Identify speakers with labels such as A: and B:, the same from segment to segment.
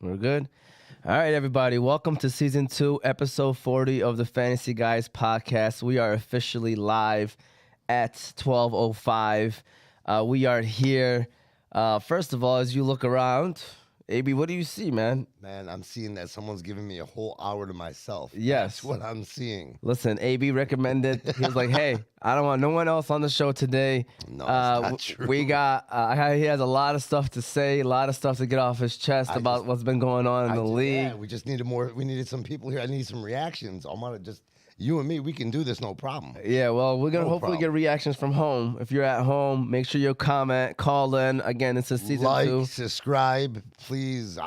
A: We're good. All right, everybody. Welcome to season 2, episode 40 of the Fantasy Guys podcast. We are officially live at 12:05. We are here. First of all, as you look around, Abee, what do you see, man?
B: Man, I'm seeing that someone's giving me a whole hour to myself.
A: Yes.
B: That's what I'm seeing.
A: Listen, Abee recommended. He was like, "Hey, I don't want no one else on the show today."
B: No, it's not true.
A: We got. He has a lot of stuff to say, a lot of stuff to get off his chest about what's been going on in the league.
B: Yeah, we just needed more. We needed some people here. I need some reactions. I'm gonna just you and me. We can do this, no problem.
A: Yeah, well, we're gonna hopefully get reactions from home. If you're at home, make sure you comment, call in. Again, it's a season 2.
B: Like, subscribe, please.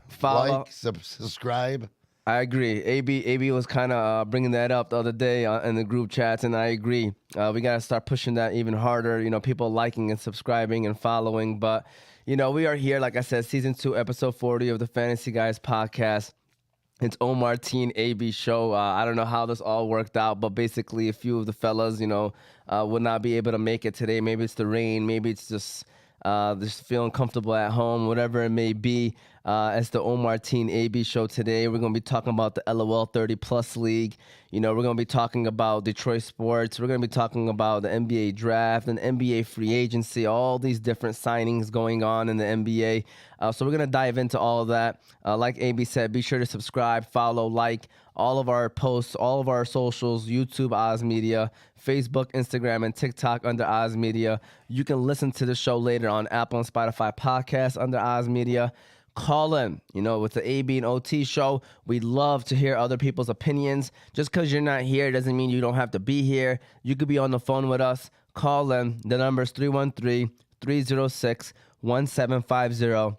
A: Follow.
B: Like, subscribe.
A: I agree. Abee was kind of bringing that up the other day in the group chats, and I agree. We got to start pushing that even harder. You know, people liking and subscribing and following. But, you know, we are here, like I said, season 2, episode 40 of the Fantasy Guys podcast. It's Omar Teen Abee show. I don't know how this all worked out, but basically a few of the fellas, you know, would not be able to make it today. Maybe it's the rain. Maybe it's just feeling comfortable at home, whatever it may be. It's the Omar Teen Abee show today. We're going to be talking about the LOL 30 Plus League. You know, we're going to be talking about Detroit sports. We're going to be talking about the NBA draft and NBA free agency, all these different signings going on in the NBA. So we're going to dive into all of that. Like Abee said, be sure to subscribe, follow, like all of our posts, all of our socials, YouTube, Oz Media, Facebook, Instagram, and TikTok under Oz Media. You can listen to the show later on Apple and Spotify podcasts under Oz Media. Call in, you know, with the Abee and OT show. We love to hear other people's opinions. Just because you're not here doesn't mean you don't have to be here. You could be on the phone with us. Call in. The number is 313-306-1750.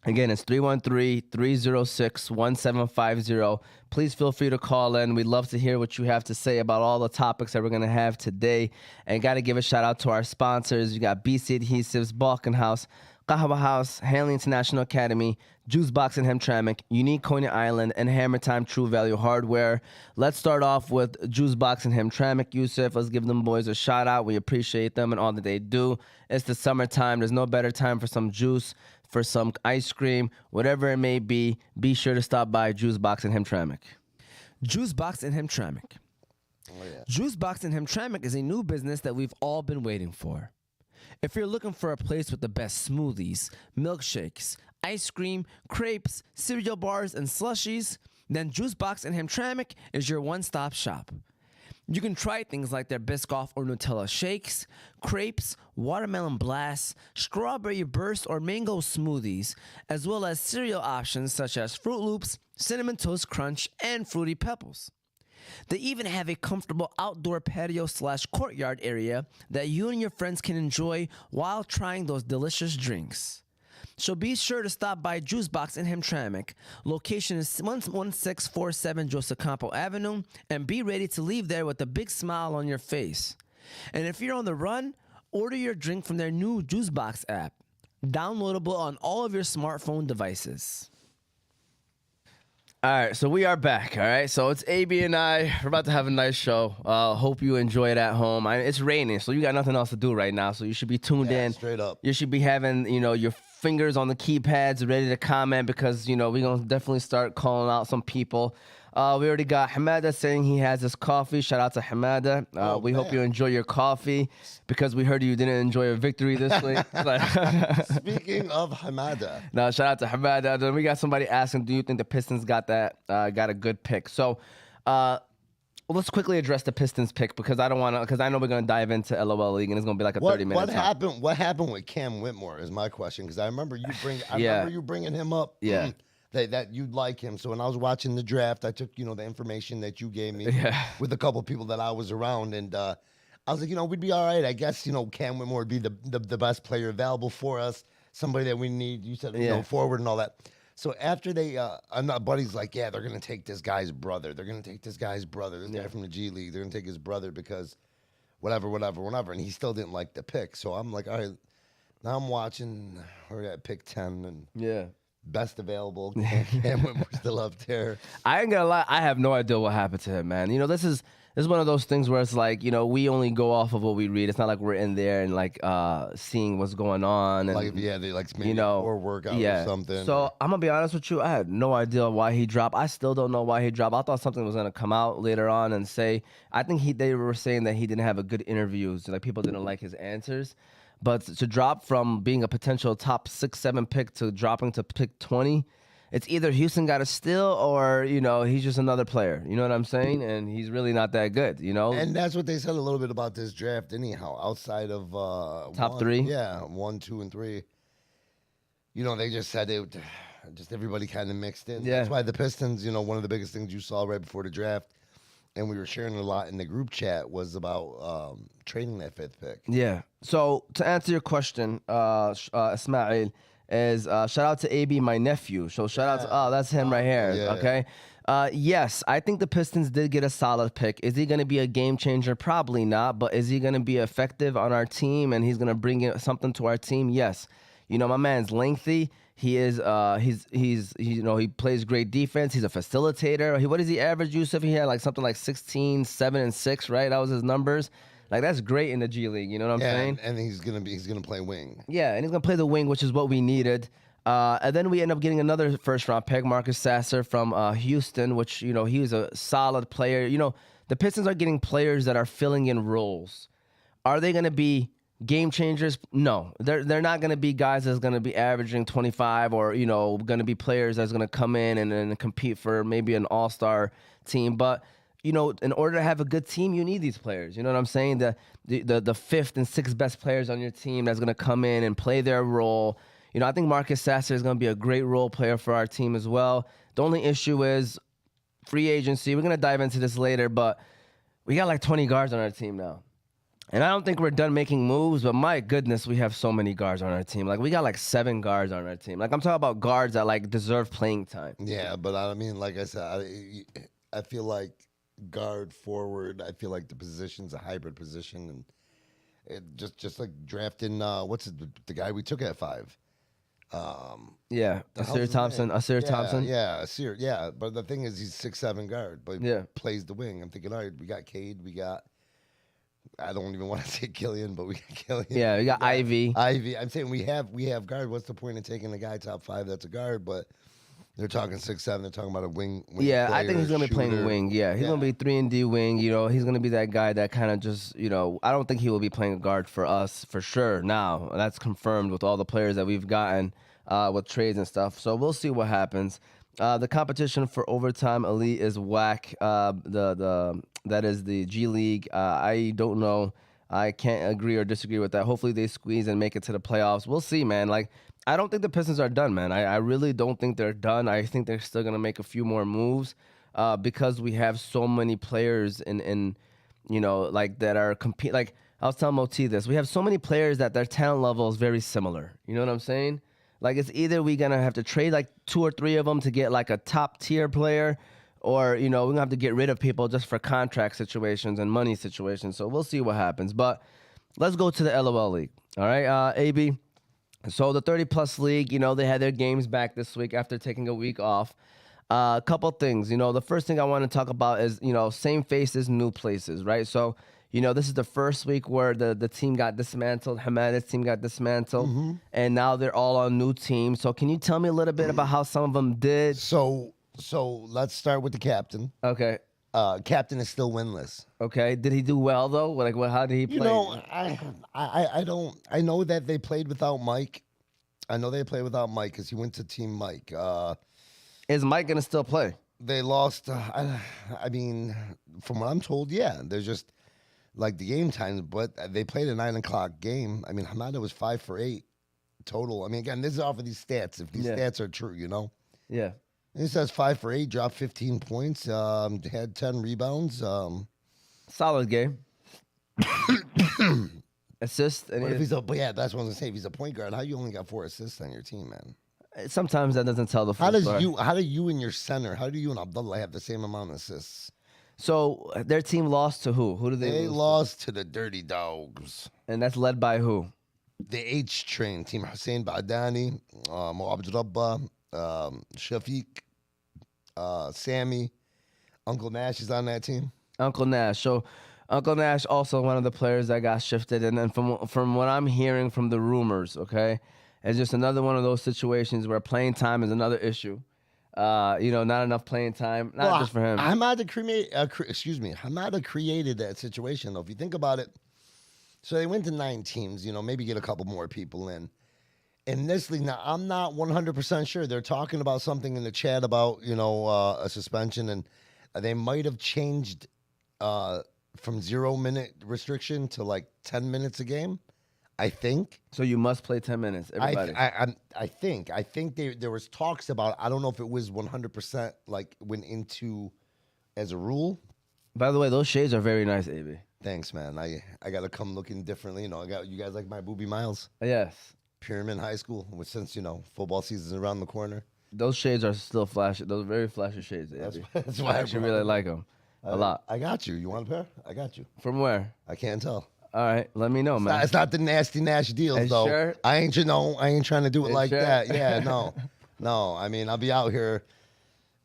A: Again, it's 313-306-1750. Please feel free to call in. We'd love to hear what you have to say about all the topics that we're going to have today. And got to give a shout out to our sponsors. You got BC Adhesives, Balkan House, Qahawa House, Hanley International Academy, Juice Box and hamtramck, Unique Coney Island, and Hammer Time True Value Hardware. Let's start off with Juice Box and hamtramck. Yusuf, let's give them boys a shout out. We appreciate them and all that they do. It's the summertime. There's no better time for some juice, for some ice cream, whatever it may be. Be sure to stop by Juice Box and hamtramck. Juice Box and hamtramck.
B: Oh, yeah.
A: Juice Box and hamtramck is a new business that we've all been waiting for. If you're looking for a place with the best smoothies, milkshakes, ice cream, crepes, cereal bars, and slushies, then Juice Box and hamtramck is your one-stop shop. You can try things like their Biscoff or Nutella shakes, crepes, watermelon blasts, strawberry burst or mango smoothies, as well as cereal options such as Fruit Loops, Cinnamon Toast Crunch, and Fruity Pebbles. They even have a comfortable outdoor patio/courtyard area that you and your friends can enjoy while trying those delicious drinks. So be sure to stop by Juice Box in Hamtramck. Location is 11647 Joseph Campo Avenue, and be ready to leave there with a big smile on your face. And if you're on the run, order your drink from their new Juice Box app, downloadable on all of your smartphone devices. All right, so we are back, all right? So it's Abee and I. We're about to have a nice show. Hope you enjoy it at home. It's raining, so you got nothing else to do right now, so you should be tuned in.
B: Straight up.
A: You should be having, you know, your fingers on the keypads ready to comment because, you know, we're going to definitely start calling out some people. We already got Hamada saying he has his coffee. Shout out to Hamada. We hope you enjoy your coffee because we heard you didn't enjoy a victory this week.
B: Speaking of Hamada.
A: No, shout out to Hamada. Then we got somebody asking, do you think the Pistons got a good pick? So let's quickly address the Pistons pick because I know we're going to dive into LOL League and it's going to be like a 30-minute
B: What happened with Cam Whitmore is my question because I remember you bringing him up.
A: Yeah.
B: That you'd like him. So when I was watching the draft, I took, you know, the information that you gave me with a couple of people that I was around. And I was like, you know, we'd be all right. I guess, you know, Cam Whitmore would be the best player available for us, somebody that we need. You said, you know, forward and all that. So after my buddy's like, yeah, they're going to take this guy's brother. They're going to take this guy's brother, this guy from the G League. They're going to take his brother because whatever. And he still didn't like the pick. So I'm like, all right, now I'm watching. We're at pick 10. And best available. Cam Whitmore still up there.
A: I ain't gonna lie, I have no idea what happened to him, man. You know, this is it's one of those things where it's like, we only go off of what we read. It's not like we're in there and like seeing what's going on. And,
B: Like, yeah, they like maybe or workout or something.
A: So I'm gonna be honest with you. I had no idea why he dropped. I still don't know why he dropped. I thought something was gonna come out later on and say. I think they were saying that he didn't have a good interview. So like people didn't like his answers. But to drop from being a potential top 6, 7 pick to dropping to pick 20, it's either Houston got a steal or, he's just another player. You know what I'm saying? And he's really not that good,
B: And that's what they said a little bit about this draft anyhow, outside of
A: top 3?
B: Yeah, 1, 2, and 3. They just said it, just everybody kind of mixed in.
A: Yeah.
B: That's why the Pistons, one of the biggest things you saw right before the draft, and we were sharing a lot in the group chat, was about trading that 5th pick.
A: Yeah. So to answer your question, Ismail, is shout out to Abee, my nephew. So shout out to, that's him right here.
B: Yeah.
A: Okay. Yes, I think the Pistons did get a solid pick. Is he going to be a game changer? Probably not. But is he going to be effective on our team and he's going to bring in something to our team? Yes. My man's lengthy. He is he plays great defense. He's a facilitator. What does he average, Yusuf? He had like something like 16, 7, and 6, right? That was his numbers. Like that's great in the G League. You know what I'm saying?
B: And he's gonna play wing.
A: Yeah, and he's gonna play the wing, which is what we needed. And then we end up getting another first-round pick, Marcus Sasser from Houston, which he was a solid player. The Pistons are getting players that are filling in roles. Are they gonna be game changers? No, they're not going to be guys that's going to be averaging 25 or, going to be players that's going to come in and compete for maybe an all-star team. But, in order to have a good team, you need these players. You know what I'm saying? The 5th and 6th best players on your team that's going to come in and play their role. I think Marcus Sasser is going to be a great role player for our team as well. The only issue is free agency. We're going to dive into this later, but we got like 20 guards on our team now. And I don't think we're done making moves, but my goodness, we have so many guards on our team. Like, we got like 7 guards on our team. Like, I'm talking about guards that like deserve playing time.
B: Yeah, but I mean, like I said, I feel like guard, forward, I feel like the position's a hybrid position. And it just like drafting, the guy we took at 5?
A: Yeah, Asir Thompson. Thompson.
B: Yeah, Asir. Yeah, but the thing is, he's 6'7" guard, but he plays the wing. I'm thinking, all right, we got Cade, we got. I don't even want to say Killian, but we got Killian.
A: Yeah, we got Ivy.
B: I'm saying we have guard. What's the point of taking a guy top 5 that's a guard? But they're talking 6'7". They're talking about a wing
A: yeah,
B: player,
A: I think he's gonna be playing wing. Yeah, he's gonna be 3-and-D wing. He's gonna be that guy that kind of just I don't think he will be playing a guard for us for sure. Now that's confirmed with all the players that we've gotten with trades and stuff. So we'll see what happens. The competition for overtime elite is whack. That is the G League. I don't know. I can't agree or disagree with that. Hopefully they squeeze and make it to the playoffs. We'll see, man. Like, I don't think the Pistons are done, man. I really don't think they're done. I think they're still gonna make a few more moves because we have so many players in like that are compete. Like I was telling Moti this, we have so many players that their talent level is very similar. You know what I'm saying? Like, it's either we're gonna have to trade like 2 or 3 of them to get like a top tier player, or we're gonna have to get rid of people just for contract situations and money situations. So we'll see what happens. But let's go to the LOL League. All right, Abee. So the 30+ league, they had their games back this week after taking a week off. A couple things. The first thing I want to talk about is same faces, new places, right? So. This is the first week where the team got dismantled. Hamada's team got dismantled, and now they're all on new teams. So can you tell me a little bit about how some of them did?
B: So let's start with the captain.
A: Okay.
B: Captain is still winless.
A: Okay. Did he do well though? Like, how did he play?
B: I don't. I know that they played without Mike. I know they played without Mike because he went to Team Mike.
A: Is Mike gonna still play?
B: They lost. I mean, from what I'm told, yeah. They're just. Like the game times, but they played a 9 o'clock game. I mean, Hamada was 5 for 8 total. I mean, again, this is off of these stats. If these stats are true,
A: Yeah.
B: He says 5 for 8, dropped 15 points, had 10 rebounds.
A: Solid game. Assist.
B: But if he's but yeah, that's what I was gonna say. If he's a point guard, how you only got 4 assists on your team, man?
A: Sometimes that doesn't tell the full story.
B: How do you and your center? How do you and Abdullah have the same amount of assists?
A: So their team lost to who? Who did they lose?
B: They lost to the Dirty Dogs.
A: And that's led by who?
B: The H Train team. Hussein Badani, Mo Abdurrabba, Shafiq, Sammy. Uncle Nash is on that team.
A: Uncle Nash. So Uncle Nash also one of the players that got shifted, and then from what I'm hearing from the rumors, okay, it's just another one of those situations where playing time is another issue. Not enough playing time, not just for him.
B: Hamada created that situation, though. If you think about it, so they went to 9 teams, maybe get a couple more people in. In this league, now, I'm not 100% sure. They're talking about something in the chat about, a suspension, and they might have changed from 0-minute restriction to like 10 minutes a game, I think.
A: So you must play 10 minutes, everybody.
B: I think there was talks about, I don't know if it was 100% like went into as a rule.
A: By the way, those shades are very nice, Abee.
B: Thanks, man. I got to come looking differently. I got you guys like my Booby Miles.
A: Yes.
B: Pyramid High School, which since, football season's around the corner.
A: Those shades are still flashy. Those are very flashy shades, Abee.
B: That's why
A: I actually really like them a lot.
B: I got you. You want a pair? I got you.
A: From where?
B: I can't tell.
A: All right, let me know, man.
B: It's not the nasty Nash deals, though.
A: Sure?
B: I ain't trying to do it like
A: sure?
B: that. Yeah, no. I mean, I'll be out here.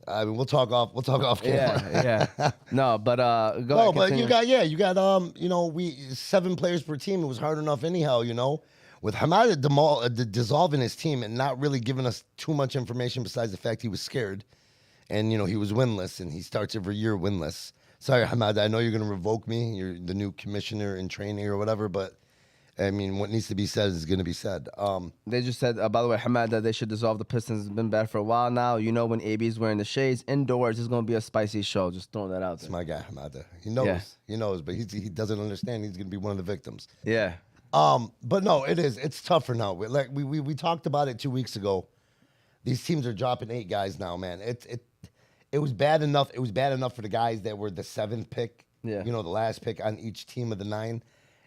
B: I mean, we'll talk off camera.
A: Yeah. No, but go
B: no,
A: ahead,
B: but
A: continue.
B: you got we 7 players per team. It was hard enough anyhow, With Hamada dissolving his team and not really giving us too much information besides the fact he was scared, and he was winless, and he starts every year winless. Sorry, Hamada, I know you're going to revoke me. You're the new commissioner in training or whatever, but I mean, what needs to be said is going to be said.
A: They just said, by the way, Hamada, they should dissolve the Pistons. It's been bad for a while now. When Abee's wearing the shades indoors, it's going to be a spicy show. Just throwing that out there.
B: It's my guy, Hamada. He knows. Yeah. He knows, but he doesn't understand. He's going to be one of the victims.
A: Yeah.
B: But no, it's tougher now. We talked about it 2 weeks ago. These teams are dropping 8 guys now, man. It was bad enough. It was bad enough for the guys that were the 7th pick.
A: Yeah.
B: The last pick on each team of the 9.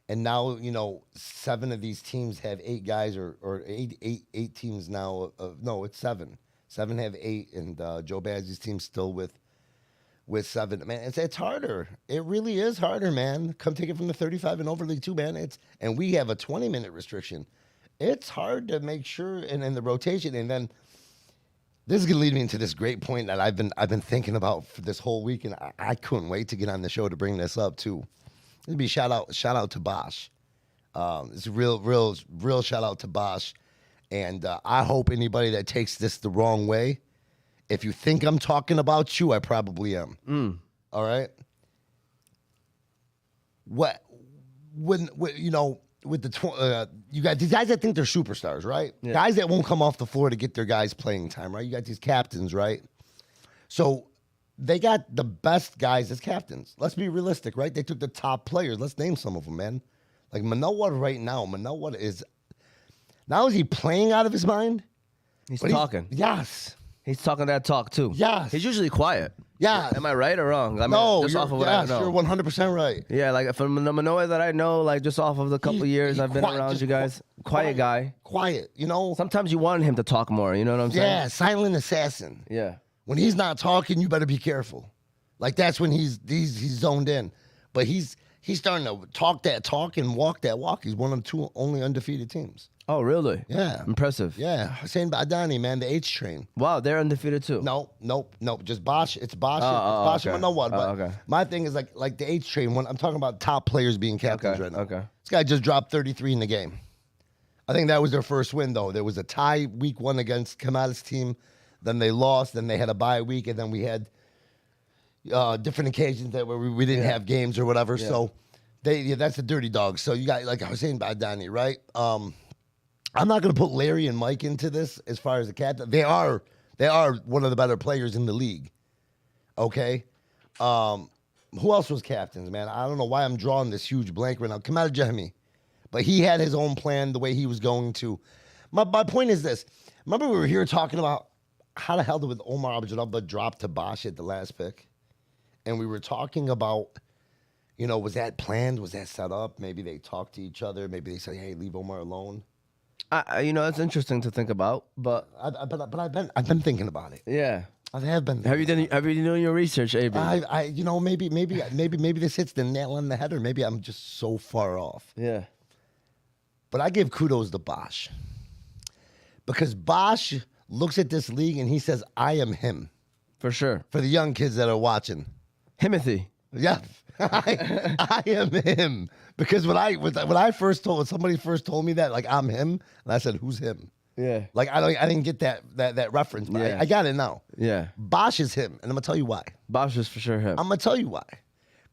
B: And now, 7 of these teams have 8 guys, or eight teams now. No, it's 7. 7 have 8, and Joe Bazzi's team's still with 7. Man, it's harder. It really is harder, man. Come take it from the 35 and over league too, man. And we have a 20-minute restriction. It's hard to make sure, and then the rotation, and then this is gonna lead me into this great point that I've been thinking about for this whole week, and I couldn't wait to get on the show to bring this up too. It'd be shout out to Bosch. It's a real shout out to Bosch, and I hope anybody that takes this the wrong way. If you think I'm talking about you, I probably am. All right. With the you got these guys that think they're superstars, right? Yeah. Guys that won't come off the floor to get their guys playing time, right? You got these captains, right? So they got the best guys as captains. Let's be realistic, right? They took the top players. Let's name some of them, man. Like Manoa right now. Manoa is he playing out of his mind?
A: He's talking.
B: Yes.
A: He's talking that talk too.
B: Yes.
A: He's usually quiet.
B: Yeah.
A: Am I right or wrong? I mean,
B: no,
A: just off of what
B: yes,
A: I know.
B: You're 100% right.
A: Yeah, like from the Manoa that I know, like just off of the couple years I've been around you guys, quiet guy.
B: Quiet,
A: Sometimes you want him to talk more, you know what I'm saying?
B: Yeah, silent assassin.
A: Yeah.
B: When he's not talking, you better be careful. Like that's when he's zoned in. But he's starting to talk that talk and walk that walk. He's one of the 2 only undefeated teams.
A: Oh, really?
B: Yeah.
A: Impressive.
B: Yeah. Hussein Badani, man, the H train.
A: Wow, they're undefeated too.
B: Nope. Just Bosch. It's Bosch.
A: Bosch
B: and Manoa. But
A: okay.
B: my thing is like the H train. When I'm talking about top players being captains right now.
A: Okay.
B: This guy just dropped 33 in the game. I think that was their first win, though. There was a tie week 1 against Kamada's team. Then they lost. Then they had a bye week. And then we had different occasions that where we didn't have games or whatever. Yeah. So that's the dirty dogs. So you got like Hussein Badani, right? I'm not going to put Larry and Mike into this as far as the captain. They are one of the better players in the league. Okay? Who else was captains, man? I don't know why I'm drawing this huge blank right now. Kamal Jahmi. But he had his own plan the way he was going to. My point is this. Remember we were here talking about how the hell did Omar Abdullah drop to Bosch at the last pick? And we were talking about, was that planned? Was that set up? Maybe they talked to each other. Maybe they said, hey, leave Omar alone.
A: It's interesting to think about, but
B: I've been thinking about it.
A: Yeah,
B: I have been.
A: Have you done your research, Abee?
B: Maybe this hits the nail on the head, or maybe I'm just so far off.
A: Yeah,
B: but I give kudos to Bosch because Bosch looks at this league and he says, "I am him."
A: For sure.
B: For the young kids that are watching,
A: Himothy.
B: Yeah, I am him. Because when somebody first told me that, like, I'm him, and I said, who's him?
A: Yeah.
B: Like, I didn't get that reference, but
A: Yeah.
B: I got it now.
A: Yeah.
B: Bosch is him, and I'm gonna tell you why.
A: Bosch is for sure him.
B: I'm gonna tell you why.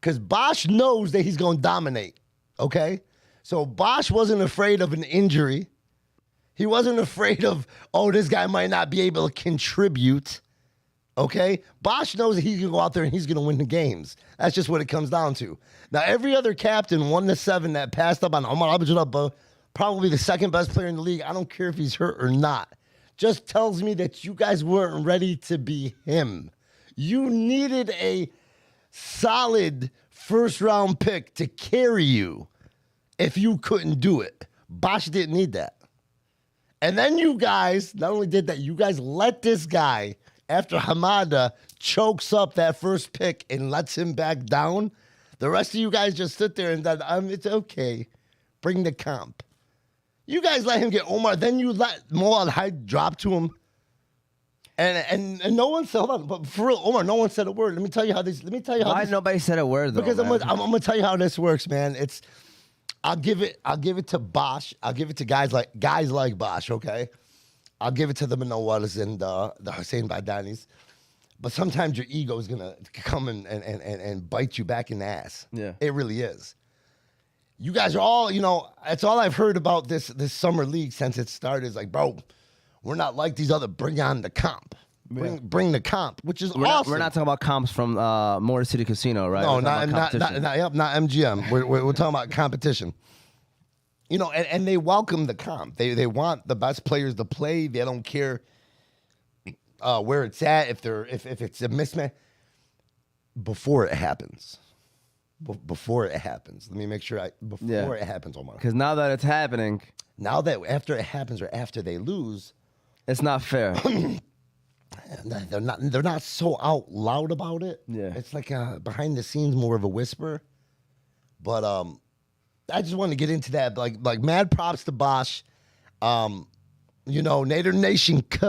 B: Because Bosch knows that he's gonna dominate. Okay, so Bosch wasn't afraid of an injury. He wasn't afraid of, oh, this guy might not be able to contribute. Okay? Bosch knows that he's going to go out there and he's going to win the games. That's just what it comes down to. Now, every other captain, 1-7, that passed up on Omar Abee, probably the second best player in the league, I don't care if he's hurt or not, just tells me that you guys weren't ready to be him. You needed a solid first-round pick to carry you if you couldn't do it. Bosch didn't need that. And then you guys, not only did that, you guys let this guy, after Hamada chokes up that first pick and lets him back down, the rest of you guys just sit there and said, it's okay. Bring the comp. You guys let him get Omar, then you let Mo Al-Hayed drop to him. And no one said, hold on, but for real, Omar, no one said a word. Let me tell you how this.
A: Why nobody said a word though?
B: Because I'm gonna tell you how this works, man. I'll give it to Bosch. I'll give it to guys like Bosch, okay? I'll give it to the Manowalas and the Hussein Badanis. But sometimes your ego is going to come and bite you back in the ass.
A: Yeah.
B: It really is. You guys are all, that's all I've heard about this summer league since it started. Is like, bro, we're not like these other, bring on the comp. Bring the comp, which is awesome.
A: We're not talking about comps from Motor City Casino, right?
B: No, not MGM. We're talking about competition. And they welcome the comp. They want the best players to play. They don't care where it's at, if it's a mismatch. Before it happens. Before it happens. Let me make sure before it happens, Omar.
A: Because now that it's happening.
B: Now that after it happens or after they lose.
A: It's not fair.
B: They're not so out loud about it.
A: Yeah.
B: It's like behind the scenes, more of a whisper. But I just wanted to get into that. Like mad props to Bosch. Nader Nation, cuz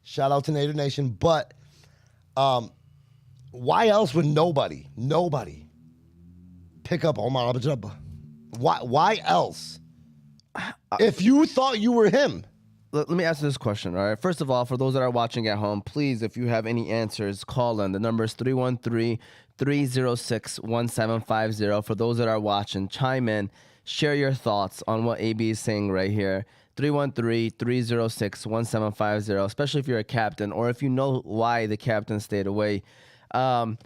B: shout out to Nader Nation. But why else would nobody pick up Omar Abee? Why else? If you thought you were him.
A: Let me ask you this question, all right? First of all, for those that are watching at home, please, if you have any answers, call in. The number is 313-306-1750. For those that are watching, chime in, share your thoughts on what Abee is saying right here. 313-306-1750, especially if you're a captain or if you know why the captain stayed away. To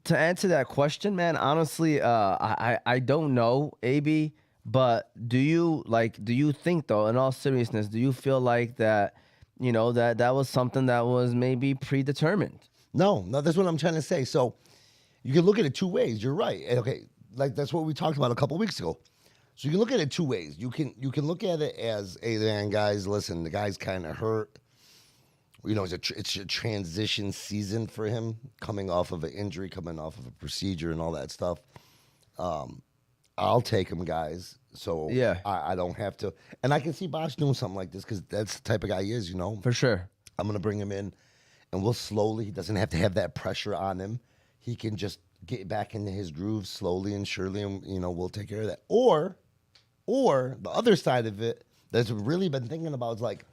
A: answer that question, man, honestly, I don't know, Abee. But do you think though, in all seriousness, do you feel like that, that was something that was maybe predetermined? No, that's what I'm trying to say. So you can look at it two ways. You're right. Okay, like that's what we talked about a couple weeks ago. So you can look at it two ways. You can look at it as, hey man, guys, listen, the guy's kind of hurt. It's a transition season for him, coming off of an injury, coming off of a procedure and all that stuff. I'll take him, guys. So yeah, I don't have to. And I can see Bosch doing something like this because that's the type of guy he is, For sure. I'm going to bring him in, and we'll slowly. He doesn't have to have that pressure on him. He can just get back into his groove slowly and surely, and, we'll take care of that. Or the other side of it that's really been thinking about is like,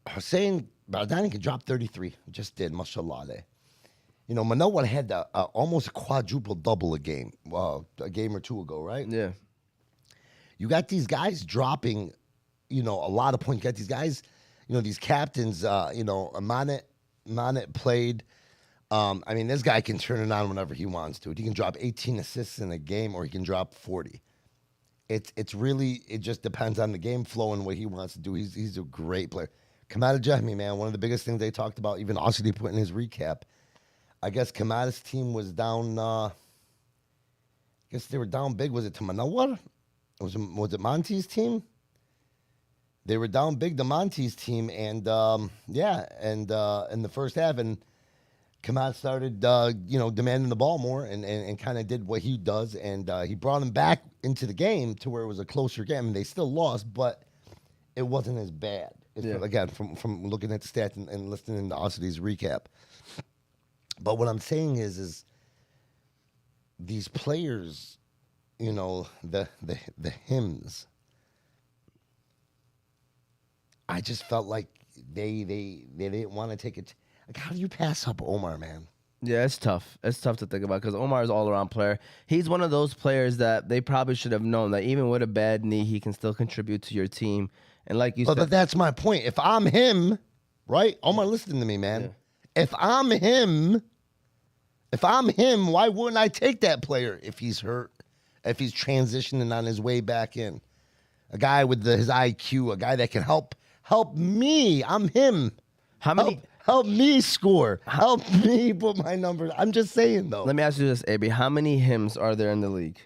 A: Hussein Bardani can drop 33. Just did, mashallah. Manoa had almost a quadruple double a game or two ago, right? Yeah. You got these guys dropping, a lot of points. You got these guys, these captains, Manet played. This guy can turn it on whenever he wants to. He can drop 18 assists in a game or he can drop 40. It's really, it just depends on the game flow and what he wants to do. He's a great player. Kamada Jahmi, man, one of the biggest things they talked about, even Ossie put in his recap, I guess Kamada's team was down. I guess they were down big. Was it to Manowar? Was it Monty's team? They were down big to Monty's team, and in the first half, and Kamada started, demanding the ball more, and kind of did what he does, and he brought him back into the game to where it was a closer game. And they still lost, but it wasn't as bad. Again, from looking at the stats and listening to Ossie's recap.
B: But what I'm saying is these players, the hymns. I just felt like they didn't want to take it. Like, how do you pass up Omar, man?
A: Yeah, it's tough. It's tough to think about because Omar is all around player. He's one of those players that they probably should have known that even with a bad knee, he can still contribute to your team. And like you said,
B: But that's my point. If I'm him, right? Omar, listen to me, man. Yeah. If I'm him, why wouldn't I take that player if he's hurt, if he's transitioning on his way back in? A guy with his IQ, a guy that can help me. I'm him.
A: How many?
B: Help me score. Help me put my numbers. I'm just saying, though.
A: Let me ask you this, Abee. How many hymns are there in the league?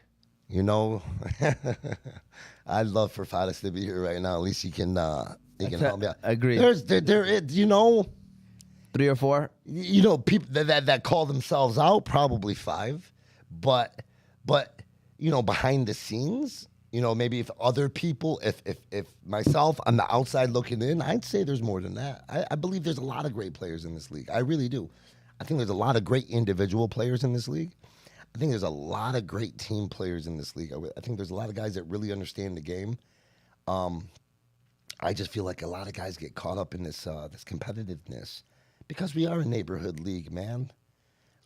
B: I'd love for Fadas to be here right now. At least he can help me out.
A: Agree.
B: There,
A: 3 or 4?
B: People that call themselves out, probably 5. But behind the scenes, maybe if other people, if myself, on the outside looking in, I'd say there's more than that. I believe there's a lot of great players in this league. I really do. I think there's a lot of great individual players in this league. I think there's a lot of great team players in this league. I think there's a lot of guys that really understand the game. I just feel like a lot of guys get caught up in this competitiveness because we are a neighborhood league, man.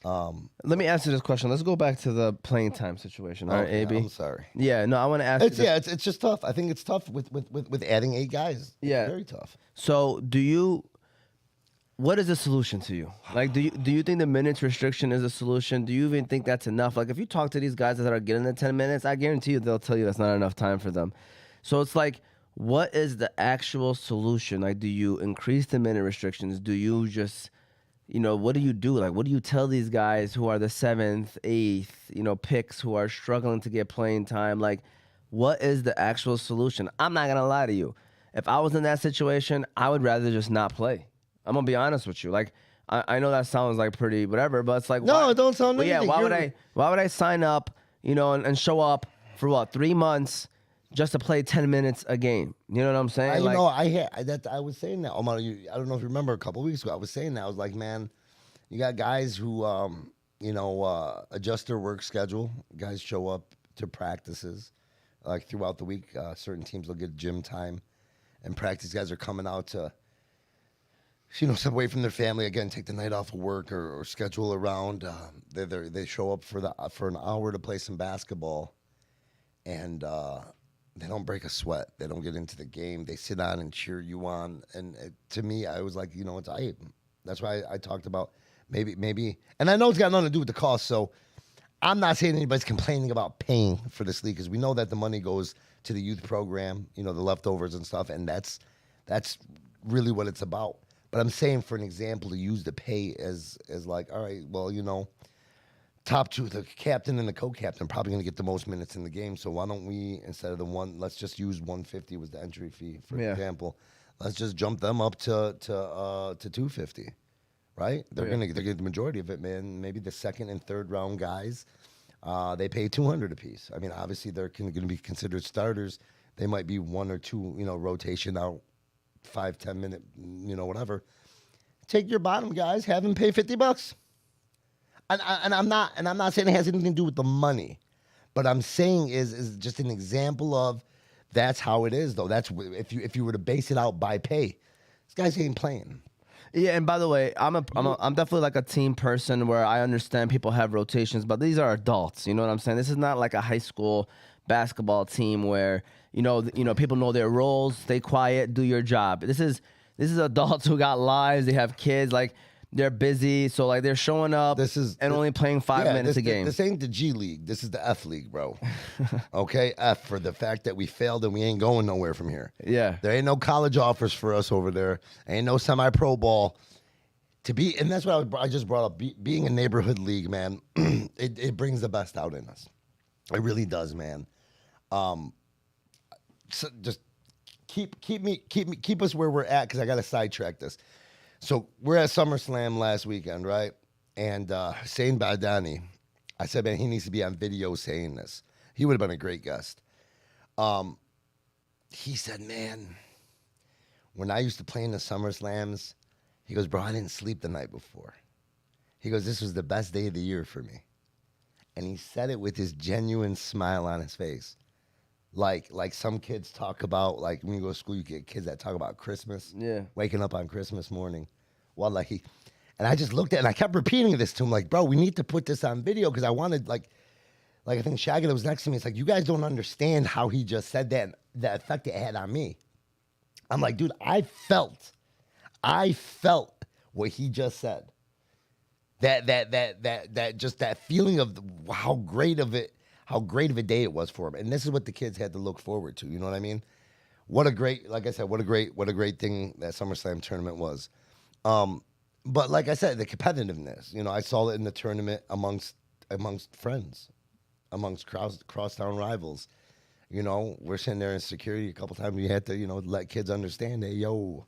A: Let me ask you this question. Let's go back to the playing time situation. All right, Abee.
B: I'm sorry.
A: Yeah, no, I want to ask you this.
B: It's just tough. I think it's tough with adding 8 guys. It's very tough.
A: So what is the solution to you? Like, do you think the minutes restriction is a solution? Do you even think that's enough? Like, if you talk to these guys that are getting the 10 minutes, I guarantee you they'll tell you that's not enough time for them. So it's like, what is the actual solution? Like, do you increase the minute restrictions? Do you just, what do you do? Like, what do you tell these guys who are the 7th, 8th, picks who are struggling to get playing time? Like, what is the actual solution? I'm not going to lie to you. If I was in that situation, I would rather just not play. I'm gonna be honest with you. Like, I know that sounds like pretty whatever, but it's like,
B: no, it don't sound anything.
A: Yeah, why would I sign up, and show up for 3 months just to play 10 minutes a game? You know what I'm saying?
B: I was saying that. Omar, I don't know if you remember a couple weeks ago. I was saying that. I was like, man, you got guys who, adjust their work schedule. Guys show up to practices, like throughout the week. Certain teams will get gym time, and practice guys are coming out to, step away from their family again, take the night off of work or schedule around. They show up for an hour to play some basketball, and they don't break a sweat. They don't get into the game. They sit on and cheer you on. And to me, I was like, it's hype. That's why I talked about maybe, and I know it's got nothing to do with the cost. So I'm not saying anybody's complaining about paying for this league because we know that the money goes to the youth program, the leftovers and stuff, and that's really what it's about. But I'm saying, for an example, to use the pay as like, all right, well, top 2, the captain and the co-captain, probably going to get the most minutes in the game. So why don't we, instead of the one, let's just use 150 was the entry fee, for example. Let's just jump them up to 250, right? They're gonna get the majority of it, man. Maybe the 2nd and 3rd round guys, they pay 200 apiece. I mean, obviously they're going to be considered starters. They might be 1 or 2, rotation out. 5-10 minute, whatever. Take your bottom guys, have them pay $50. And I'm not saying it has anything to do with the money, but I'm saying is just an example of that's how it is though. That's if you were to base it out by pay, this guy's ain't playing.
A: Yeah, and by the way, I'm definitely like a team person where I understand people have rotations, but these are adults. You know what I'm saying? This is not like a high school basketball team where people know their roles, stay quiet, do your job. This is adults who got lives, they have kids, like they're busy, so like they're showing up only playing 5 minutes a game.
B: This ain't the G League. This is the F League, bro. Okay, F for the fact that we failed and we ain't going nowhere from here.
A: Yeah,
B: there ain't no college offers for us over there. Ain't no semi-pro ball. And that's what I just brought up. Being a neighborhood league, man, it brings the best out in us. It really does, man. So just keep us where we're at because I got to sidetrack this. So we're at SummerSlam last weekend, right? And Hussein Badani, I said, man, he needs to be on video saying this. He would have been a great guest. He said, man, when I used to play in the SummerSlams, he goes, bro, I didn't sleep the night before. He goes, this was the best day of the year for me. And he said it with his genuine smile on his face. Like some kids talk about, like when you go to school, you get kids that talk about Christmas.
A: Yeah.
B: Waking up on Christmas morning. Well, and I just looked at it and I kept repeating this to him, like, bro, we need to put this on video because I wanted, like I think Shaggy that was next to me, it's like, you guys don't understand how he just said that and the effect it had on me. I'm like, dude, I felt what he just said. That just that feeling of how great of a day it was for him. And this is what the kids had to look forward to. You know what I mean? What a great, like I said, what a great thing that SummerSlam tournament was. But like I said, the competitiveness, you know, I saw it in the tournament amongst friends, amongst crosstown rivals. You know, we're sitting there in security a couple times. We had to, you know, let kids understand that, yo,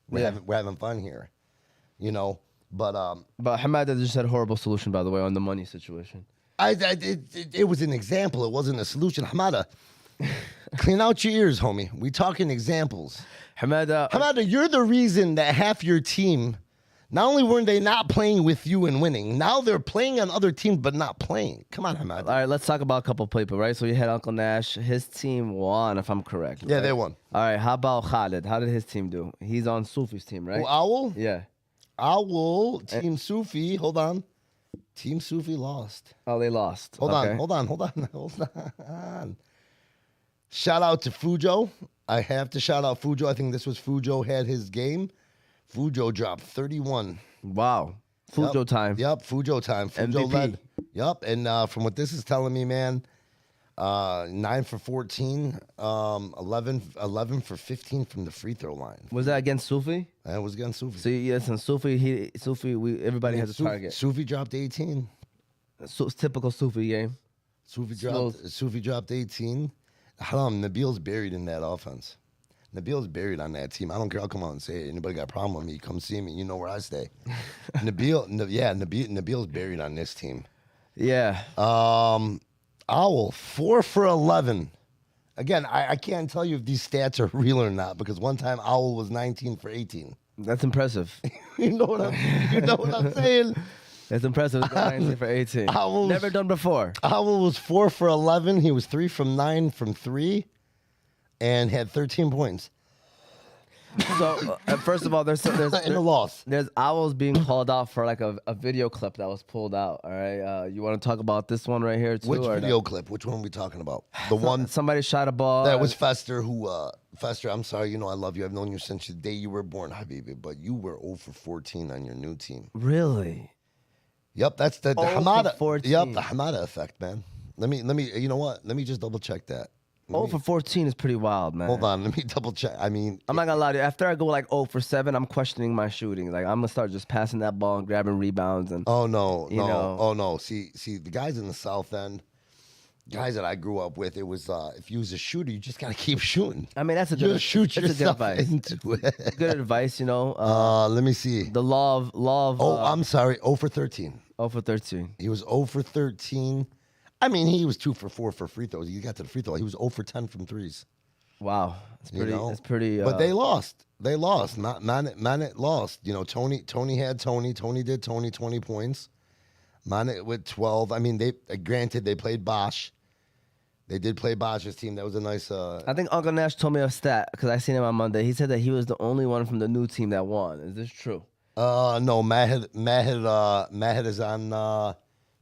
B: we're having fun here. You know, but
A: Hamada just had a horrible solution, by the way, on the money situation.
B: It was an example. It wasn't a solution. Hamada, clean out your ears, homie. We talking examples. Hamada, you're the reason that half your team, not only were they not playing with you and winning, now they're playing on other teams but not playing. Come on, Hamada.
A: All right, let's talk about a couple of people, right? So you had Uncle Nash. His team won, if I'm correct.
B: Yeah,
A: right?
B: they won.
A: All right, how about Khalid? How did his team do? He's on Sufi's team, right?
B: Oh, Owl?
A: Yeah.
B: Owl, Team Sufi, hold on. Team Sufi lost.
A: Oh, they lost.
B: Hold on. Shout out to Fujo. I have to shout out Fujo. I think this was Fujo had his game. Fujo dropped 31.
A: Wow. Fujo time.
B: Yep, Fujo time. Fujo
A: MVP.
B: led. Yep, and from what this is telling me, man, 9 for 14, 11 for 15 from the free throw line.
A: Was that against Sufi?
B: That was against Sufi.
A: So yes, and Sufi, everybody has a target.
B: Sufi dropped 18.
A: Typical Sufi game.
B: Sufi dropped 18. Haram, Nabil's buried in that offense. Nabil's buried on that team. I don't care. I'll come out and say it. Anybody got a problem with me, come see me. You know where I stay. Nabil's buried on this team.
A: Yeah.
B: Owl, 4 for 11. Again, I can't tell you if these stats are real or not because one time Owl was 19 for 18.
A: That's impressive.
B: You know what I'm saying?
A: That's impressive. 19 for 18. Never done before.
B: Owl was 4 for 11. He was 3 from 9 from 3 and had 13 points.
A: So, first of all, there's
B: in a loss.
A: There's Owls being called out for like a video clip that was pulled out. All right, you want to talk about this one right here too?
B: Which video clip? Which one are we talking about? The one
A: somebody shot a ball.
B: That was Fester. Fester, I'm sorry. You know I love you. I've known you since the day you were born, Habibi. But you were 0 for 14 on your new team.
A: Really?
B: Yep, that's the
A: 0
B: Hamada.
A: for 14.
B: Yep, the Hamada effect, man. Let me. You know what? Let me just double check that.
A: 0 for 14 is pretty wild, man.
B: Hold on, let me double check. I mean,
A: I'm not gonna lie to you. After I go like 0 for 7, I'm questioning my shooting. Like I'm gonna start just passing that ball and grabbing rebounds and.
B: Oh no,
A: you know.
B: Oh no. See, the guys in the South End, guys that I grew up with, it was if you was a shooter, you just gotta keep shooting.
A: I mean, that's a
B: you
A: good.
B: shoot
A: that's
B: yourself
A: a good advice.
B: into it.
A: Good advice, you know.
B: Let me see.
A: The law of.
B: Oh, I'm sorry. 0 for 13.
A: 0 for 13.
B: He was 0 for 13. I mean, he was 2 for 4 for free throws. He got to the free throw. He was 0 for 10 from threes.
A: Wow, it's pretty. You know? It's pretty.
B: But they lost. They lost. Manet lost. You know, Tony had Tony. Tony did 20 points. Manet with 12. I mean, they granted they played Bosch. They did play Bosch's team. That was a nice.
A: I think Uncle Nash told me a stat because I seen him on Monday. He said that he was the only one from the new team that won. Is this true?
B: No. Mahet is on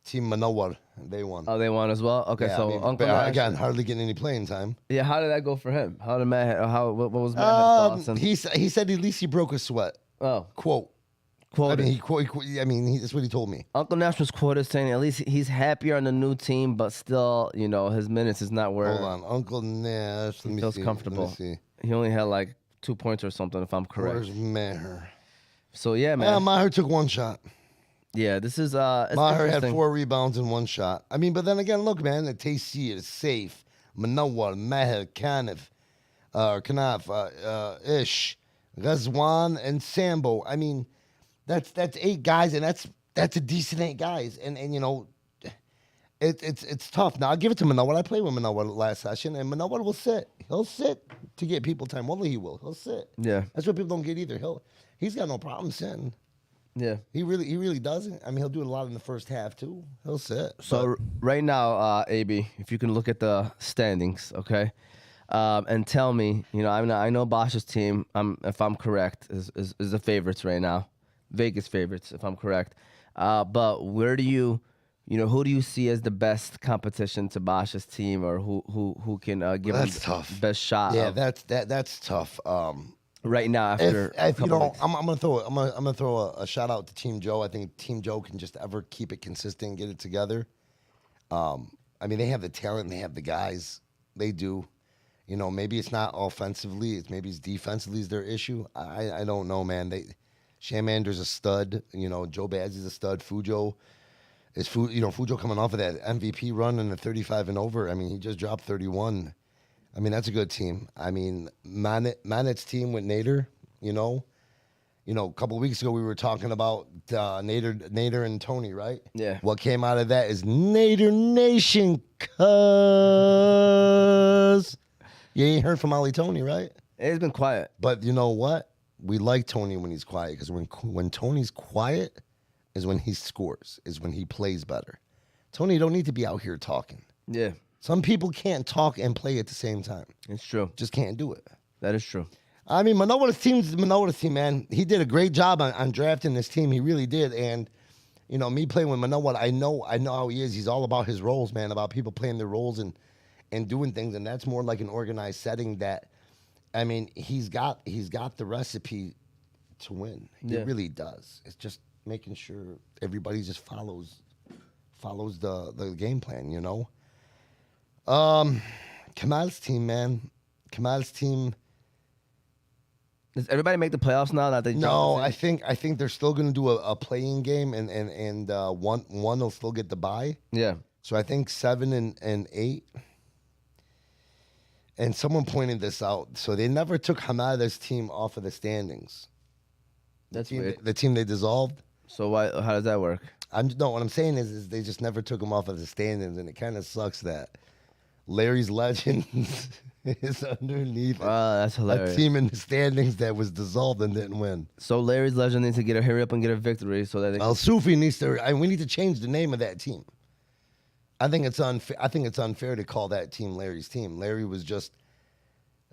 B: Team Manowar. They won.
A: Oh, they won as well. Okay,
B: yeah,
A: so
B: I mean,
A: Uncle Nash,
B: again hardly getting any playing time.
A: Yeah, how did that go for him? How did Matt? What was Matt's thoughts?
B: He said at least he broke a sweat.
A: Oh,
B: quote. I mean, that's what he told me.
A: Uncle Nash was quoted saying at least he's happier on the new team, but still, you know, his minutes is not where.
B: Hold on, Uncle Nash.
A: He feels comfortable.
B: Let me see.
A: He only had like 2 points or something, if I'm correct.
B: Where's Maher?
A: So yeah, man.
B: Maher took 1 shot.
A: Yeah, this is
B: Maher had 4 rebounds and 1 shot. I mean, but then again, look, man, the TC is safe. Manawar, Maher, Kanaf, Ish, Ghazwan, and Sambo. I mean, that's 8 guys, and that's a decent 8 guys. And you know, it's tough. Now I'll give it to Manawar. I played with Manawar last session, and Manawar will sit. He'll sit to get people time. Well, he will. He'll sit.
A: Yeah,
B: that's what people don't get either. He's got no problem sitting.
A: Yeah.
B: He really doesn't. I mean, he'll do it a lot in the first half too. He'll sit.
A: So right now, AB, if you can look at the standings, okay, and tell me, I know Bosch's team, if I'm correct, is the favorites right now, Vegas favorites, if I'm correct. But where do who do you see as the best competition to Bosch's team, or who can give him the best shot?
B: Yeah, that's tough.
A: Right now, after
B: if you know,
A: weeks.
B: I'm gonna throw a shout out to Team Joe. I think Team Joe can just ever keep it consistent, get it together. I mean, they have the talent, they have the guys, they do. Maybe it's not offensively, it's defensively is their issue. I don't know, man. Shamander's a stud. Joe Bazzi's a stud. Fujo coming off of that MVP run in the 35 and over. I mean, he just dropped 31. I mean, that's a good team. I mean, Manet's team with Nader, a couple of weeks ago we were talking about Nader and Tony, right?
A: Yeah.
B: What came out of that is Nader Nation, cuz. You ain't heard from Ollie Tony, right?
A: It's been quiet.
B: But you know what? We like Tony when he's quiet, because when Tony's quiet is when he scores, is when he plays better. Tony don't need to be out here talking.
A: Yeah.
B: Some people can't talk and play at the same time.
A: It's true.
B: Just can't do it.
A: That is true.
B: I mean, Manoah's team, man. He did a great job on drafting this team. He really did. And, me playing with Manoah, I know how he is. He's all about his roles, man, about people playing their roles and doing things. And that's more like an organized setting that, I mean, he's got the recipe to win. He really does. It's just making sure everybody just follows the game plan, Kamal's team, man. Kamal's team.
A: Does everybody make the playoffs now? That they
B: No, I think they're still going to do a playing game, and one will still get the bye.
A: Yeah.
B: So I think 7 and 8. And someone pointed this out. So they never took Hamada's team off of the standings.
A: That's weird.
B: The team they dissolved.
A: So why? How does that work?
B: What I'm saying is they just never took him off of the standings, and it kind of sucks that Larry's Legends is underneath
A: That's hilarious.
B: a team in the standings that was dissolved and didn't win.
A: So Larry's Legend needs to hurry up and get a victory so that they
B: Sufi needs to. We need to change the name of that team. I think it's unfair to call that team Larry's team. Larry was just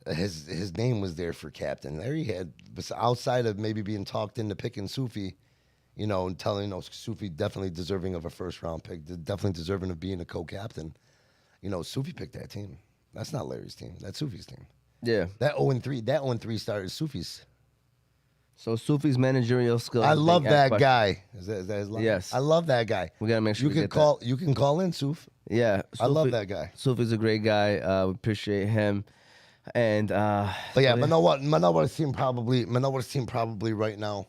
B: his name was there for captain. Larry had, outside of maybe being talked into picking Sufi, and telling Sufi definitely deserving of a first round pick, definitely deserving of being a co-captain. Sufi picked that team. That's not Larry's team. That's Sufi's team.
A: Yeah.
B: That 0-3 started Sufi's.
A: So Sufi's managerial skills.
B: I love that guy. Is that his line?
A: Yes.
B: I love that guy.
A: We gotta make sure
B: you can call in, Suf.
A: Yeah.
B: I love that guy.
A: Sufi's a great guy. We appreciate him. And
B: but yeah, Manoah's team probably right now.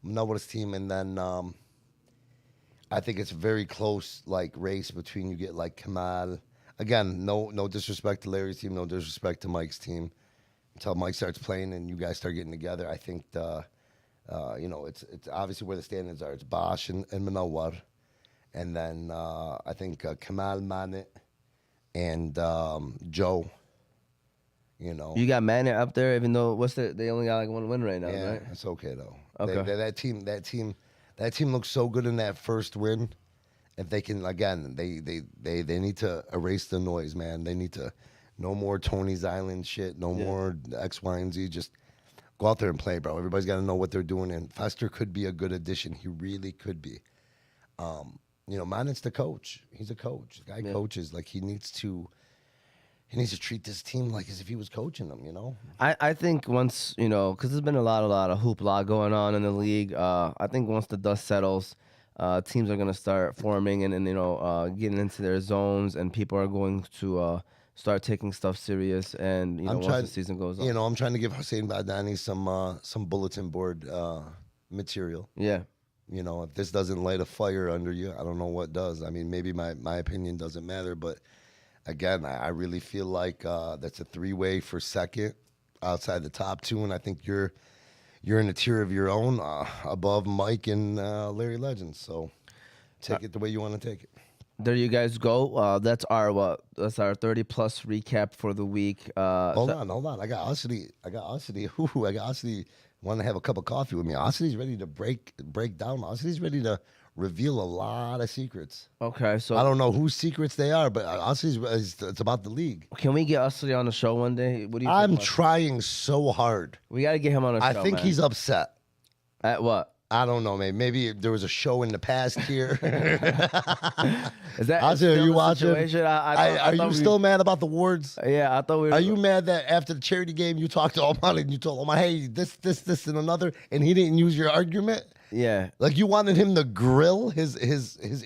B: Manoah's team, and then I think it's a very close race between you get Kamal. Again, no disrespect to Larry's team, no disrespect to Mike's team. Until Mike starts playing and you guys start getting together, I think it's obviously where the standards are. It's Bosch and Manoah, and then I think Kamal, Manet, and Joe.
A: You got Manet up there, even though they only got one win right now,
B: yeah,
A: right?
B: It's okay though.
A: Okay.
B: That team looks so good in that first win. If they can, again, they need to erase the noise, man. They need to, no more Tony's Island shit, no more X, Y, and Z. Just go out there and play, bro. Everybody's got to know what they're doing, and Fester could be a good addition. He really could be. Manet's the coach. He's a coach. The guy coaches. He needs to treat this team as if he was coaching them,
A: I think once, because there's been a lot of hoopla going on in the league. I think once the dust settles, teams are going to start forming and getting into their zones, and people are going to start taking stuff serious. And once the season goes on,
B: I'm trying to give Hussein Badani some bulletin board material.
A: Yeah.
B: If this doesn't light a fire under you, I don't know what does. I mean, maybe my opinion doesn't matter, but again, I really feel like that's a three-way for second outside the top two, and I think you're in a tier of your own above Mike and Larry Legends. So take it the way you want to take it.
A: there you guys go. That's our 30+ recap for the week.
B: Hold on. I got Usity. Ooh, I got Usity. Want to have a cup of coffee with me? Usity's ready to break down. Usity's ready to reveal a lot of secrets.
A: Okay, so
B: I don't know whose secrets they are, but it's about the league.
A: Can we get Usity on the show one day? What do you?
B: I'm trying so hard.
A: We got to get him on the show.
B: I think he's upset.
A: At what?
B: I don't know, man. Maybe there was a show in the past here.
A: Is that?
B: Are you watching?
A: Are
B: you still mad about the awards?
A: Yeah, I thought we were.
B: Are you mad that after the charity game you talked to Omar and you told Omar, hey, this, and another, and he didn't use your argument?
A: Yeah.
B: Like you wanted him to grill his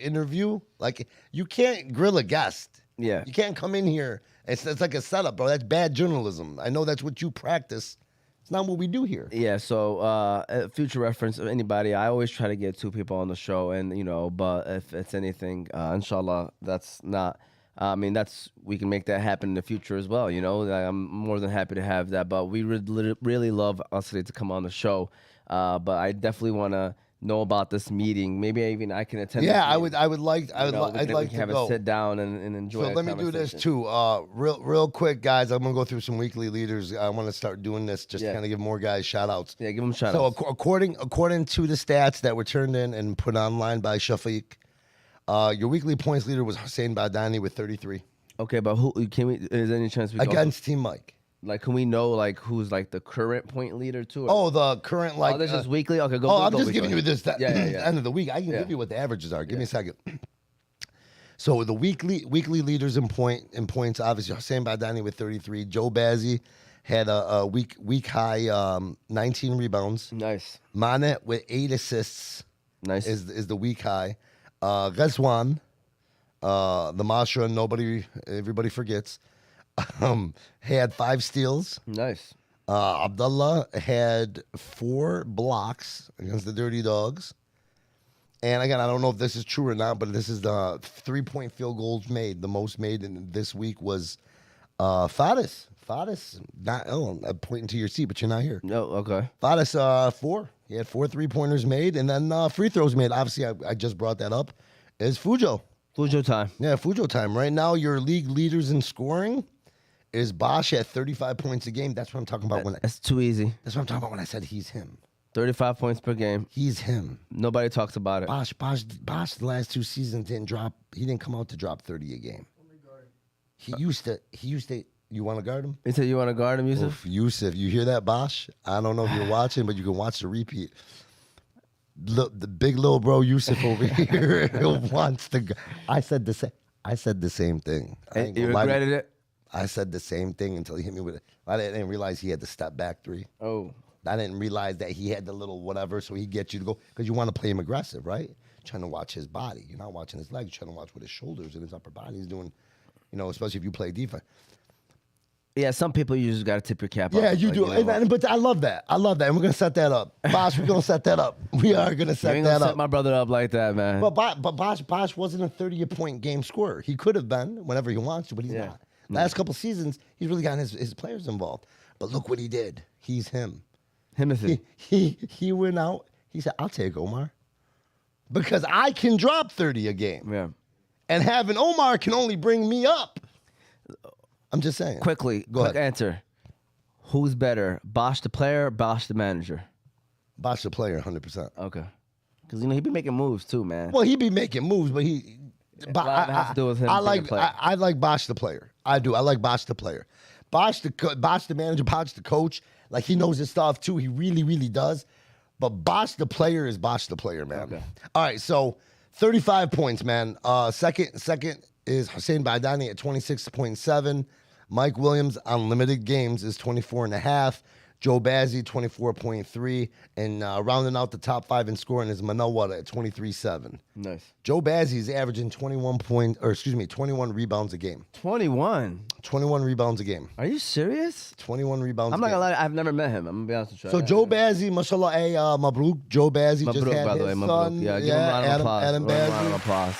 B: interview? Like you can't grill a guest.
A: Yeah.
B: You can't come in here. It's like a setup, bro. That's bad journalism. I know that's what you practice. It's not what we do here.
A: Yeah, so future reference of anybody, I always try to get 2 people on the show, and but if it's anything, inshallah, that's not. We can make that happen in the future as well. I'm more than happy to have that. But we really love Usity to come on the show. But I definitely want to know about this meeting. Maybe I can attend.
B: Yeah,
A: this
B: I would like to
A: have
B: go.
A: a sit down and enjoy.
B: So let me do this too. Real quick, guys. I'm gonna go through some weekly leaders. I want to start doing this just to kind of give more guys shout outs.
A: Yeah, give them shout outs.
B: So according to the stats that were turned in and put online by Shafiq, your weekly points leader was Hussein Badani with 33.
A: Okay, but is there any chance we
B: against Team Mike?
A: Like, can we know who's the current point leader too?
B: The current
A: this is weekly. Okay, go.
B: I'm just giving you this. End of the week. I can
A: give
B: you what the averages are. Give me a second. So the weekly leaders in points, obviously Hussein Badani with 33. Joe Bazzi had a week high 19 rebounds.
A: Nice.
B: Mane with 8 assists.
A: Nice.
B: Is the week high. Ghazwan, the Mashra, everybody forgets. Had 5 steals.
A: Nice.
B: Abdullah had 4 blocks against the Dirty Dogs. And again, I don't know if this is true or not, but this is the 3-point field goals made. The most made in this week was Fadis. Fadis, I'm pointing to your seat, but you're not here.
A: No, okay.
B: Fadis, 4. He had 4 3-pointers made, and then free throws made. Obviously, I just brought that up. Is Fujo.
A: Fujo time.
B: Yeah, Fujo time. Right now, your league leaders in scoring is Bosch at 35 points a game. That's what I'm talking about.
A: That's too easy.
B: That's what I'm talking about when I said he's him.
A: 35 points per game.
B: He's him.
A: Nobody talks about it.
B: Bosch, the last 2 seasons didn't drop. He didn't come out to drop 30 a game. He used to. You want to guard him?
A: You said you want to guard him, Yusuf?
B: Yusuf, you hear that, Bosch? I don't know if you're watching, but you can watch the repeat. Look, the big little bro Yusuf over here wants to. I said the same thing.
A: You regretted it?
B: I said the same thing until he hit me with it. I didn't realize he had the step back 3.
A: Oh.
B: I didn't realize that he had the little whatever, so he gets you to go because you want to play him aggressive, right? Trying to watch his body. You're not watching his legs. You're trying to watch what his shoulders and his upper body is doing. Especially if you play defense.
A: Yeah, some people you just got to tip your cap.
B: Yeah, you do. But I love that. And we're going to set that up. Bosch, we're going to set that up. We are going to set that up.
A: Set my brother up like that, man.
B: But Bosch wasn't a 30-point game scorer. He could have been whenever he wants to, but he's not. Last couple seasons, he's really gotten his players involved. But look what he did. He's him. He went out. He said, I'll take Omar. Because I can drop 30 a game.
A: Yeah.
B: And having Omar can only bring me up. I'm just saying.
A: Quick answer. Who's better, Bosch the player or Bosch the manager?
B: Bosch the player, 100%.
A: Okay. Because, he be making moves too, man.
B: Well, he be making moves, but he...
A: has to do with him
B: I like Bosch the player. I do. I like Bosch the player. Bosch the manager, Bosch the coach, like he knows his stuff too. He really, really does. But Bosch the player is Bosch the player, man.
A: Okay.
B: All right, so 35 points, man. Second is Hussein Badani at 26.7. Mike Williams on limited games is 24.5. Joe Bazzi, 24.3. And rounding out the top 5 in scoring is Manawata at 23.7.
A: Nice.
B: Joe Bazzi is averaging 21 rebounds a game.
A: 21?
B: 21 rebounds a game.
A: Are you serious?
B: 21 rebounds
A: I'm not going to lie. I've never met him. I'm going to be honest with you.
B: So Joe Bazzi, mashallah, Mabruk. Joe Bazzi just had
A: by the
B: his
A: way,
B: son.
A: Yeah, give him a round of applause.
B: Adam
A: Round of
B: Bazzi.
A: applause.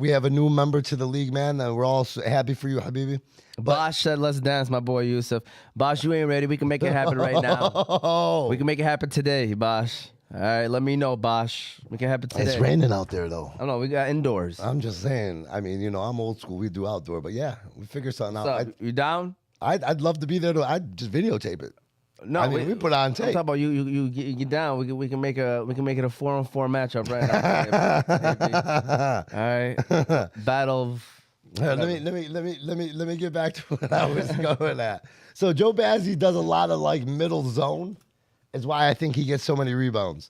B: We have a new member to the league, man. And we're all happy for you, Habibi.
A: Bosch said, let's dance, my boy Yusuf. Bosch, you ain't ready. We can make it happen right now. We can make it happen today, Bosch. All right, let me know, Bosch. We can happen today.
B: It's raining out there, though.
A: I don't know. We got indoors.
B: I'm just saying. I mean, I'm old school. We do outdoor, but yeah, we figure something out.
A: What's up? You down?
B: I'd love to be there. I'd just videotape it.
A: No,
B: I mean, we put on tape.
A: I'm talking about you get down. We can make it a 4-on-4 matchup right now. All right, battle.
B: Let me get back to what I was going at. So Joe Bazzi does a lot of like middle zone. Is why I think he gets so many rebounds.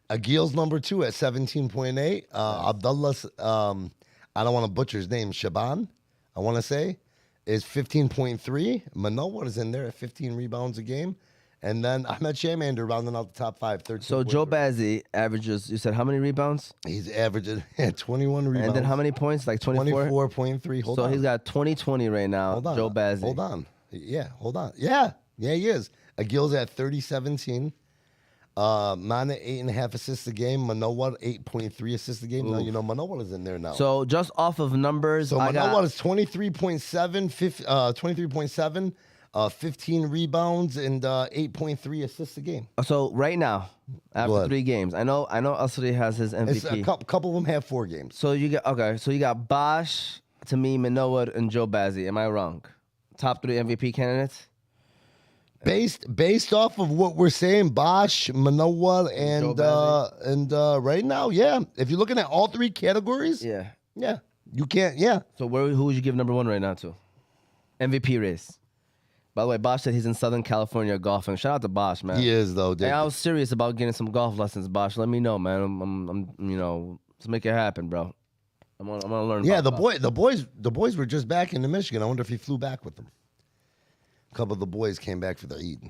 B: Guyz number 2 at 17.8. Abdullah's, I don't want to butcher his name, Shaban, I want to say, is 15.3. Manoa is in there at 15 rebounds a game. And then Ahmed Shamander rounding out the top 5, 13.
A: So Joe Bazzi averages, you said how many rebounds?
B: He's averaging 21 rebounds.
A: And then how many points? Like 24?
B: 24.3. Hold on.
A: So he's got 20-20 right now,
B: Hold on.
A: Joe Bazzi.
B: Hold on. Yeah, hold on. Yeah, he is. Guyz at 30-17. Mana 8.5 assists a game. Manoa 8.3 assists a game.
A: Oof.
B: Now Manoa is in there now.
A: So just off of numbers,
B: So
A: I
B: Manoa
A: got
B: is 23.7, 15 rebounds and 8.3 assists a game.
A: So right now, after 3 games, I know Usri has his
B: It's
A: MVP.
B: a couple of them have 4 games.
A: So you got Bosch, to me, Manoa, and Joe Bazzi. Am I wrong? Top 3 MVP candidates?
B: Based off of what we're saying, Bosch, Manoa, and right now, yeah. If you're looking at all 3 categories,
A: Yeah.
B: you can't, yeah.
A: So who would you give number 1 right now to? MVP race. By the way, Bosch said he's in Southern California golfing. Shout out to Bosch, man.
B: He is though.
A: Hey, I was serious about getting some golf lessons, Bosch. Let me know, man. I'm let's make it happen, bro. I'm gonna learn.
B: Yeah,
A: about
B: the boys were just back into Michigan. I wonder if he flew back with them. A couple of the boys came back for the Eid.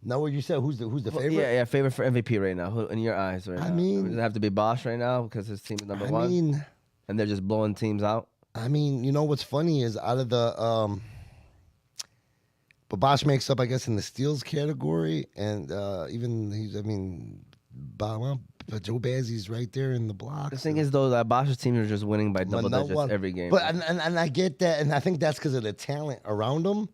B: Now, what you said? Who's the favorite?
A: Yeah, favorite for MVP right now. Who in your eyes right now? Does it have to be Bosch right now because his team is number 1? And they're just blowing teams out.
B: I mean, what's funny is out of the but Bosch makes up, I guess, in the steals category, and but Joe Bazzi's right there in the blocks.
A: The thing is, though, that Bosch's teams are just winning by double digits every game.
B: But and I get that, and I think that's because of the talent around them.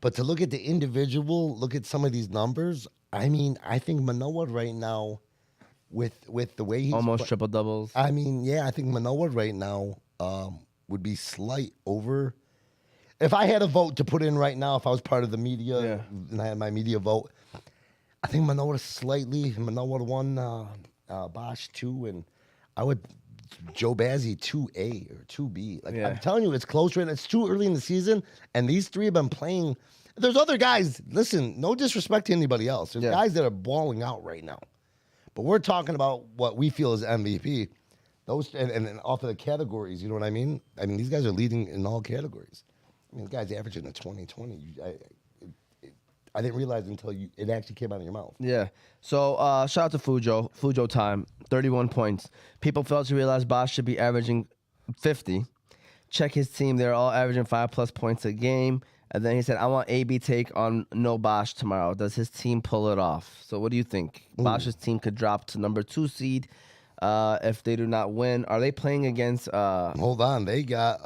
B: But to look at the individual, look at some of these numbers. I mean, I think Manoa right now, with the way he's
A: almost triple doubles.
B: I mean, yeah, I think Manoa right now would be slight over. If I had a vote to put in right now, if I was part of the media and I had my media vote, I think Manoa 1, Bosch 2, and I would Joe Bazzi 2A or 2B. I'm telling you, it's close right now. It's too early in the season, and these 3 have been playing. There's other guys. Listen, no disrespect to anybody else. There's guys that are balling out right now, but we're talking about what we feel is MVP. Those and off of the categories, you know what I mean? I mean, these guys are leading in all categories. I mean, the guy's averaging a 20-20. I didn't realize until it actually came out of your mouth.
A: Yeah. So shout out to Fujo. Fujo time, 31 points. People failed to realize Bosch should be averaging 50. Check his team. They're all averaging 5+ points a game. And then he said, I want Abee take on no Bosch tomorrow. Does his team pull it off? So what do you think? Bosch's team could drop to number 2 seed if they do not win. Are they playing against...
B: Hold on. They got...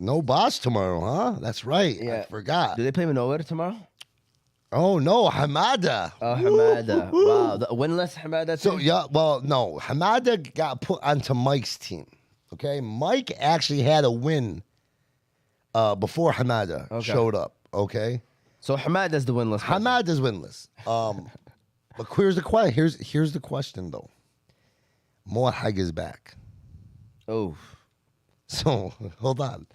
B: no Bosch tomorrow, huh? That's right.
A: Yeah.
B: I forgot.
A: Do they play Manoa tomorrow?
B: Oh, no. Hamada.
A: Oh, Hamada. Wow. The winless Hamada team?
B: So, yeah, well, no. Hamada got put onto Mike's team. Okay? Mike actually had a win before Hamada showed up. Okay?
A: So Hamada's the winless.
B: Hamada's winless. But here's the question, though. Mohag is back.
A: Oh.
B: So, hold on.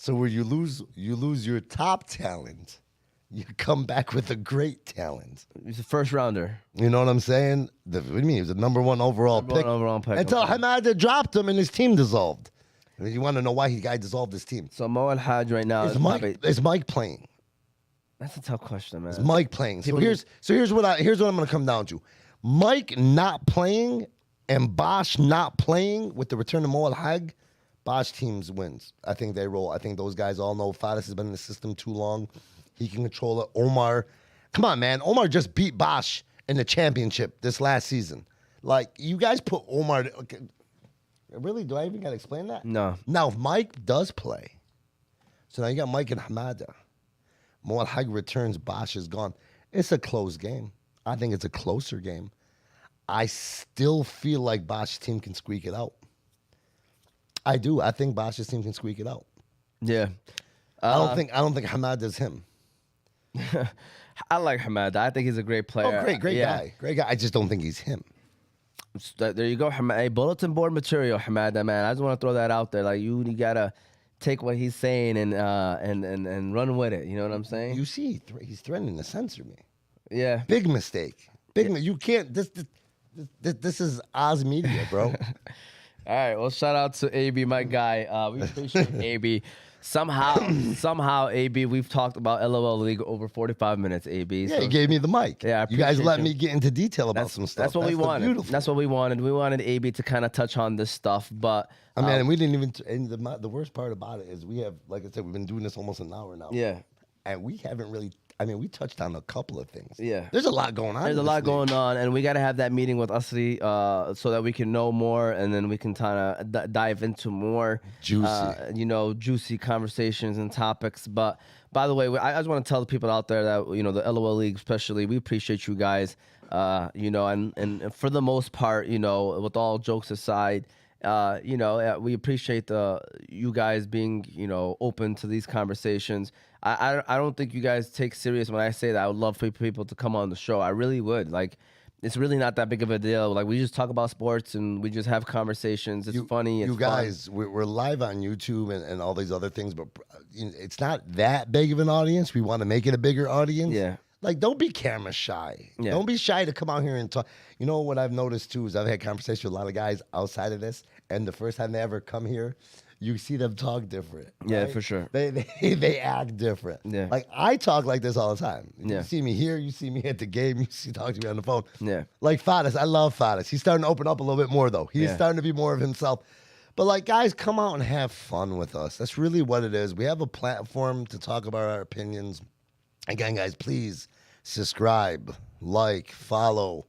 B: So where you lose your top talent, you come back with a great talent.
A: He's a first rounder.
B: You know what I'm saying? What do you mean? He was the number 1 overall pick. Until Hamada dropped him and his team dissolved. I mean, you want to know why guy dissolved his team?
A: So Mo El Haj right now
B: is Mike playing?
A: That's a tough question, man.
B: Is Mike playing? So here's what I'm going to come down to. Mike not playing and Bosch not playing with the return of Mo El Haj. Bosch teams wins. I think they roll. I think those guys all know Fares has been in the system too long. He can control it. Omar, come on, man. Omar just beat Bosch in the championship this last season. Like, you guys put Omar... Okay, really? Do I even got to explain that?
A: No.
B: Now, if Mike does play, so now you got Mike and Hamada. Mo El Haj returns. Bosch is gone. It's a close game. I think it's a closer game. I still feel like Bosch's team can squeak it out. I do. I think Bosch's team can squeak it out.
A: Yeah.
B: I don't think Hamad is him.
A: I like Hamad. I think he's a great player.
B: Oh, great guy. Great guy. I just don't think he's him.
A: There you go, Hamad. Hey, bulletin board material, Hamad, man. I just want to throw that out there. Like you gotta take what he's saying and run with it. You know what I'm saying?
B: You see, he's threatening to censor me.
A: Yeah.
B: Big mistake. You can't. This is Oz Media, bro.
A: All right. Well, shout out to Abee, my guy. We appreciate Abee. Somehow, Abee, we've talked about LOL League over 45 minutes, Abee.
B: Yeah, he gave me the mic.
A: Yeah,
B: you guys let me get into detail about some stuff.
A: That's what we wanted. Beautiful. That's what we wanted. We wanted Abee to kind of touch on this stuff, but
B: I mean, and we didn't even. And the worst part about it is we have, like I said, we've been doing this almost an hour now.
A: Yeah,
B: and we haven't really. I mean, we touched on a couple of things.
A: Yeah,
B: there's a lot going on.
A: There's a lot going on, and we got to have that meeting with Usly so that we can know more, and then we can kind of dive into more juicy conversations and topics. But by the way, I just want to tell the people out there that the LOL League, especially, we appreciate you guys. And for the most part, with all jokes aside. We appreciate you guys being, open to these conversations. I don't think you guys take serious when I say that. I would love for people to come on the show. I really would. Like, it's really not that big of a deal. Like, we just talk about sports and we just have conversations. It's funny. It's
B: guys, we're live on YouTube and all these other things, but it's not that big of an audience. We want to make it a bigger audience.
A: Yeah.
B: Like, don't be camera shy. Yeah. Don't be shy to come out here and talk. You know what I've noticed, too, is I've had conversations with a lot of guys outside of this, and the first time they ever come here, you see them talk different. Right?
A: Yeah, for sure.
B: They act different.
A: Yeah.
B: Like, I talk like this all the time. You
A: yeah.
B: see me here, you see me at the game, you talk to me on the phone.
A: Yeah.
B: Like Fadas, I love Fadas. He's starting to open up a little bit more, though. He's starting to be more of himself. But, like, guys, come out and have fun with us. That's really what it is. We have a platform to talk about our opinions. Again, guys, please subscribe, like, follow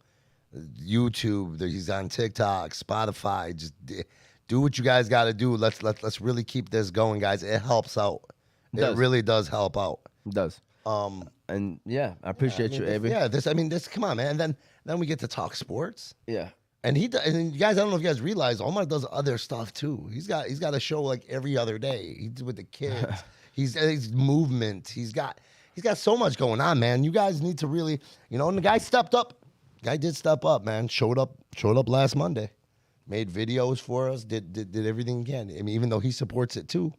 B: YouTube. He's on TikTok, Spotify. Just do what you guys got to do. Let's really keep this going, guys. It helps out. It really does help out.
A: It does. And yeah, I appreciate you, Abee.
B: Yeah, this. Come on, man. And then we get to talk sports.
A: Yeah.
B: And you guys, I don't know if you guys realize, Omar does other stuff too. He's got a show like every other day. He's with the kids. he's movement. He's got so much going on, man. You guys need to really, and the guy stepped up. Guy did step up, man. Showed up last Monday. Made videos for us. Did everything he can. I mean, even though he supports it too.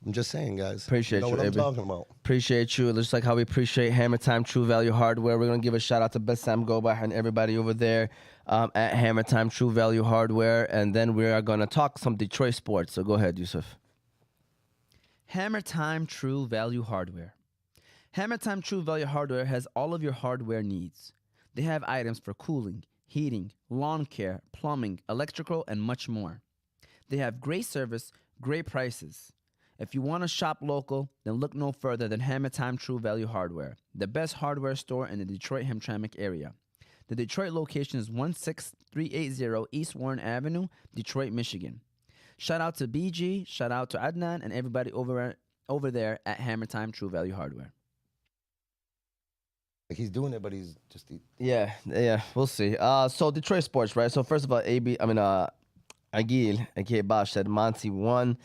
B: I'm just saying, guys.
A: Appreciate you,
B: what
A: Abee.
B: I'm talking about.
A: Appreciate you. Just like how we appreciate Hammer Time True Value Hardware. We're going to give a shout out to Bassam Goba and everybody over there at Hammer Time True Value Hardware. And then we are going to talk some Detroit sports. So go ahead, Yusuf.
C: Hammer Time True Value Hardware. Hammer Time True Value Hardware has all of your hardware needs. They have items for cooling, heating, lawn care, plumbing, electrical, and much more. They have great service, great prices. If you want to shop local, then look no further than Hammer Time True Value Hardware, the best hardware store in the Detroit hamtramck area. The Detroit location is 16380 East Warren Avenue, Detroit, Michigan. Shout out to BG, shout out to Adnan, and everybody over there at Hammer Time True Value Hardware.
B: He's doing it, but he's just...
A: Yeah, we'll see. So Detroit sports, right? So first of all, Agil, aka Bosch, said Monty won.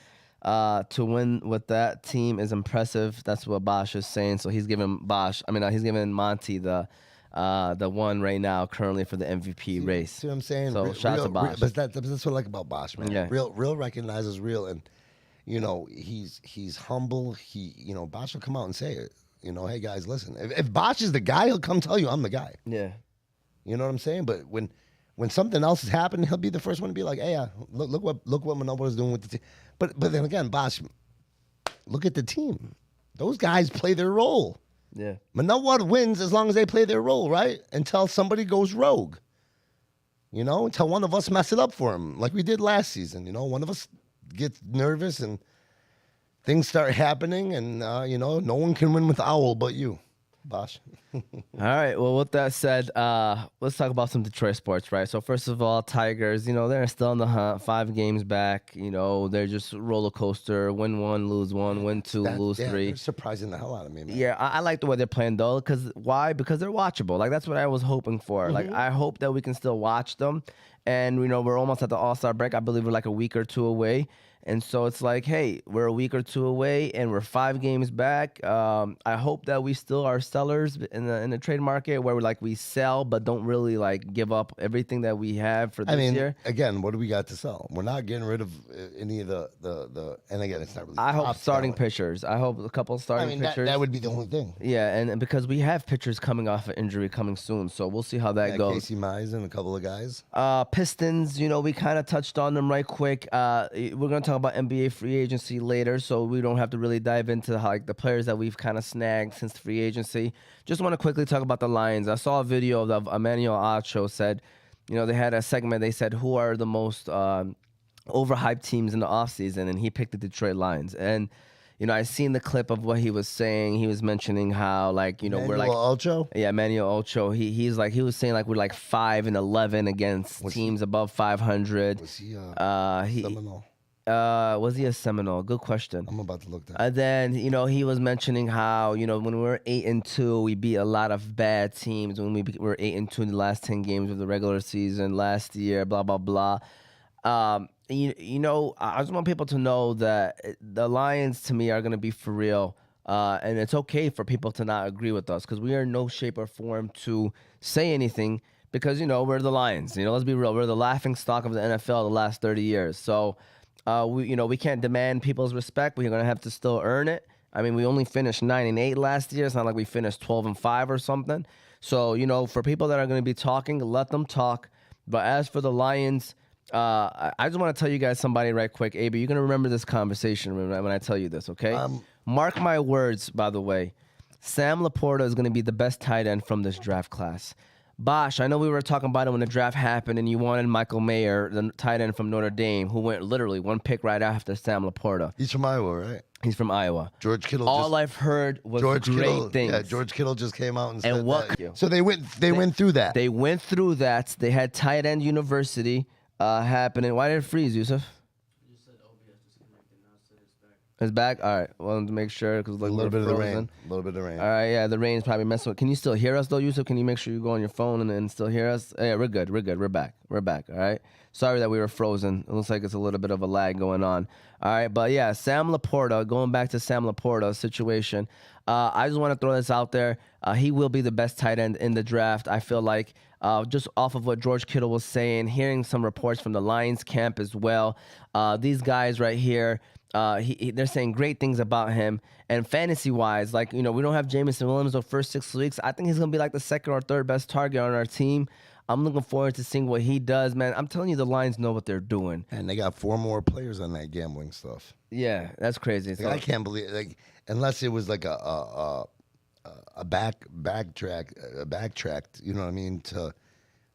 A: To win with that team is impressive. That's what Bosch is saying. So he's giving Monty the one right now currently for the MVP race.
B: See what I'm saying?
A: So shout out to Bosch.
B: But that's what I like about Bosch, man.
A: Yeah.
B: Real recognizes real, and he's humble. Bosch will come out and say it. Hey guys, listen. If Bosch is the guy, he'll come tell you I'm the guy.
A: Yeah.
B: You know what I'm saying? But when something else has happened, he'll be the first one to be like, "Hey, look what Manobo's doing with the team." But then again, Bosch, look at the team. Those guys play their role.
A: Yeah.
B: Manobo wins as long as they play their role, right? Until somebody goes rogue. Until one of us mess it up for him, like we did last season. One of us gets nervous and things start happening, and no one can win with Owl but you. Bosh.
A: All right. Well, with that said, let's talk about some Detroit sports, right? So first of all, Tigers, they're still in the hunt, 5 games back. They're just roller coaster. Win 1, lose 1, win 2, lose 3.
B: They're surprising the hell out of me, man.
A: Yeah, I like the way they're playing though. Why? Because they're watchable. Like that's what I was hoping for. Like I hope that we can still watch them. And we're almost at the All-Star break. I believe we're like a week or 2 away. And so it's like, hey, we're a week or 2 away, and we're 5 games back. I hope that we still are sellers in the trade market, where we sell but don't really give up everything that we have for this year.
B: Again, what do we got to sell? We're not getting rid of any of the. And again, it's not really.
A: I hope starting pitchers. I hope a couple starting pitchers.
B: That would be the only thing.
A: Yeah, and because we have pitchers coming off an injury coming soon, so we'll see how that goes.
B: Casey Mize and a couple of guys.
A: Pistons, we kind of touched on them right quick. We're gonna talk about NBA free agency later, so we don't have to really dive into the players that we've kind of snagged since free agency. Just want to quickly talk about the Lions. I saw a video of Emmanuel Acho said, they had a segment. They said who are the most overhyped teams in the offseason, and he picked the Detroit Lions. And I seen the clip of what he was saying. He was mentioning how we're
B: Ocho?
A: Yeah, Emmanuel Ocho. He was saying we're 5-11 against teams above 500.
B: Was he Seminole?
A: Was he a Seminole? Good question.
B: I'm about to look that.
A: And then he was mentioning how when we were 8-2, we beat a lot of bad teams. When we were 8-2 in the last 10 games of the regular season last year, blah blah blah. I just want people to know that the Lions to me are going to be for real, and it's okay for people to not agree with us because we are in no shape or form to say anything because we're the Lions. Let's be real, we're the laughing stock of the NFL the last 30 years. So. We can't demand people's respect. We're gonna have to still earn it. I mean, we only finished 9-8 last year. It's not like we finished 12-5 or something. So for people that are gonna be talking, let them talk. But as for the Lions, I just want to tell you guys somebody right quick. Abee, you're gonna remember this conversation when I tell you this, okay? Mark my words. By the way, Sam Laporta is gonna be the best tight end from this draft class. Bosh, I know we were talking about it when the draft happened, and you wanted Michael Mayer, the tight end from Notre Dame, who went literally 1 pick right after Sam Laporta.
B: He's from Iowa, right?
A: He's from Iowa.
B: George Kittle.
A: All I've heard was great things.
B: Yeah, George Kittle just came out and said
A: what?
B: that. So they went through that.
A: They went through that. They had tight end university happening. Why did it freeze, Yusuf? It's back? All right. Wanted to make sure because
B: a little bit of the rain. A little bit of rain.
A: All right. Yeah, the rain is probably messing with. Can you still hear us though, Yusuf? Can you make sure you go on your phone and still hear us? Yeah, we're good. We're good. We're back. We're back. All right. Sorry that we were frozen. It looks like it's a little bit of a lag going on. All right. But yeah, Sam Laporta, going back to Sam Laporta's situation, I just want to throw this out there. He will be the best tight end in the draft. I feel like just off of what George Kittle was saying, hearing some reports from the Lions camp as well. These guys right here, they're saying great things about him. And fantasy-wise, we don't have Jameson Williams the first 6 weeks. I think he's going to be the second or third best target on our team. I'm looking forward to seeing what he does, man. I'm telling you, the Lions know what they're doing.
B: And they got 4 more players on that gambling stuff.
A: Yeah, that's crazy.
B: I can't believe unless it was a backtracked, you know what I mean,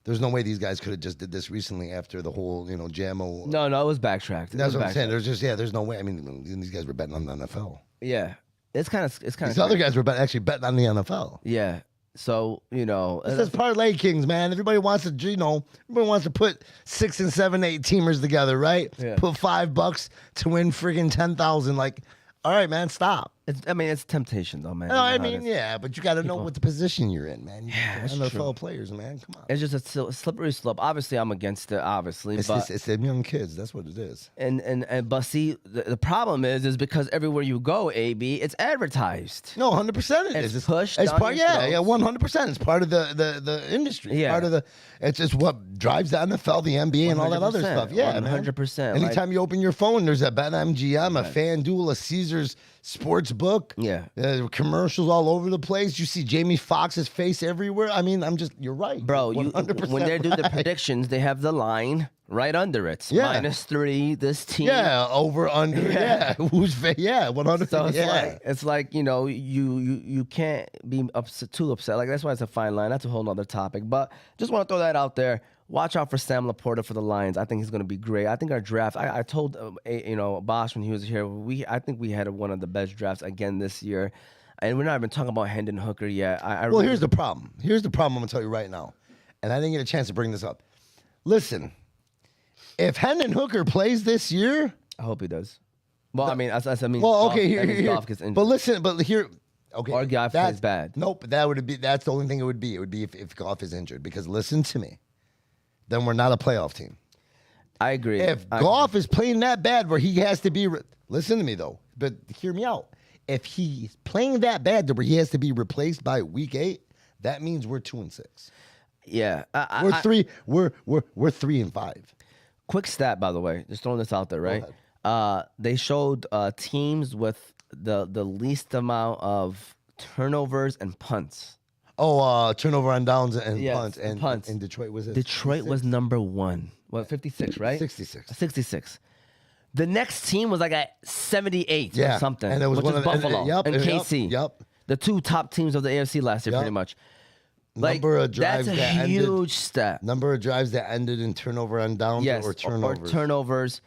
B: there's no way these guys could have just did this recently after the whole, JAMO.
A: No, it was backtracked.
B: That's what I'm saying. There's no way. I mean, these guys were betting on the NFL.
A: Yeah, it's kind of.
B: These other guys were actually betting on the NFL.
A: Yeah. So
B: this is parlay kings, man. Everybody wants to put 6 and 7, 8 teamers together, right?
A: Yeah.
B: Put $5 to win friggin' 10,000. All right, man, stop.
A: It's temptation, though, man.
B: No, yeah, but you got to know what the position you're in, man.
A: Yeah,
B: NFL players, man. Come on.
A: It's just a slippery slope. Obviously, I'm against it. Obviously,
B: it's them young kids. That's what it is.
A: But see, the problem is because everywhere you go, Abee, it's advertised.
B: No, 100% it is.
A: It's pushed.
B: It's part. Yeah, 100%. It's part of the industry.
A: Yeah.
B: Part of it's just what drives the NFL, the NBA, and all that other stuff. Yeah,
A: 100%.
B: Anytime you open your phone, there's a BetMGM, a FanDuel, a Caesars sports book.
A: Yeah.
B: Commercials all over the place. You see Jamie Foxx's face everywhere. I mean, you're right.
A: Bro, when they do the predictions, they have the line right under it.
B: Yeah.
A: -3, this team.
B: Yeah, over, under. Yeah. Who's 100%.
A: So
B: it's
A: like you can't be too upset. That's why it's a fine line. That's a whole nother topic. But just want to throw that out there. Watch out for Sam Laporta for the Lions. I think he's going to be great. I think our draft. I told Bosh when he was here. I think we had one of the best drafts again this year. And we're not even talking about Hendon Hooker yet.
B: Well, here's the problem. Here's the problem I'm going to tell you right now. And I didn't get a chance to bring this up. Listen, if Hendon Hooker plays this year.
A: I hope he does. Well, I mean, I mean,
B: well, okay,
A: Goff gets injured.
B: But listen, but here. Okay,
A: or Goff plays bad.
B: Nope, that's the only thing it would be. It would be if Goff is injured. Because listen to me. Then we're not a playoff team.
A: I agree.
B: If Goff is playing that bad where he has to be. Listen to me, though. But hear me out. If he's playing that bad to where he has to be replaced by week 8, that means we're 2-6.
A: Yeah,
B: we're 3. We're 3-5.
A: Quick stat, by the way, just throwing this out there, right? They showed teams with the least amount of turnovers and punts.
B: Oh, turnover on downs and punts.
A: And punts.
B: And Detroit was it?
A: Detroit 56? Was number 1. What, 56, right?
B: 66.
A: 66. The next team was like at 78 or something,
B: and it was
A: which is Buffalo and KC.
B: Yep.
A: The 2 top teams of the AFC last year, pretty much. Like,
B: number of drives
A: that's a huge stat.
B: Number of drives that ended in turnover on downs or turnovers.
A: Or turnovers.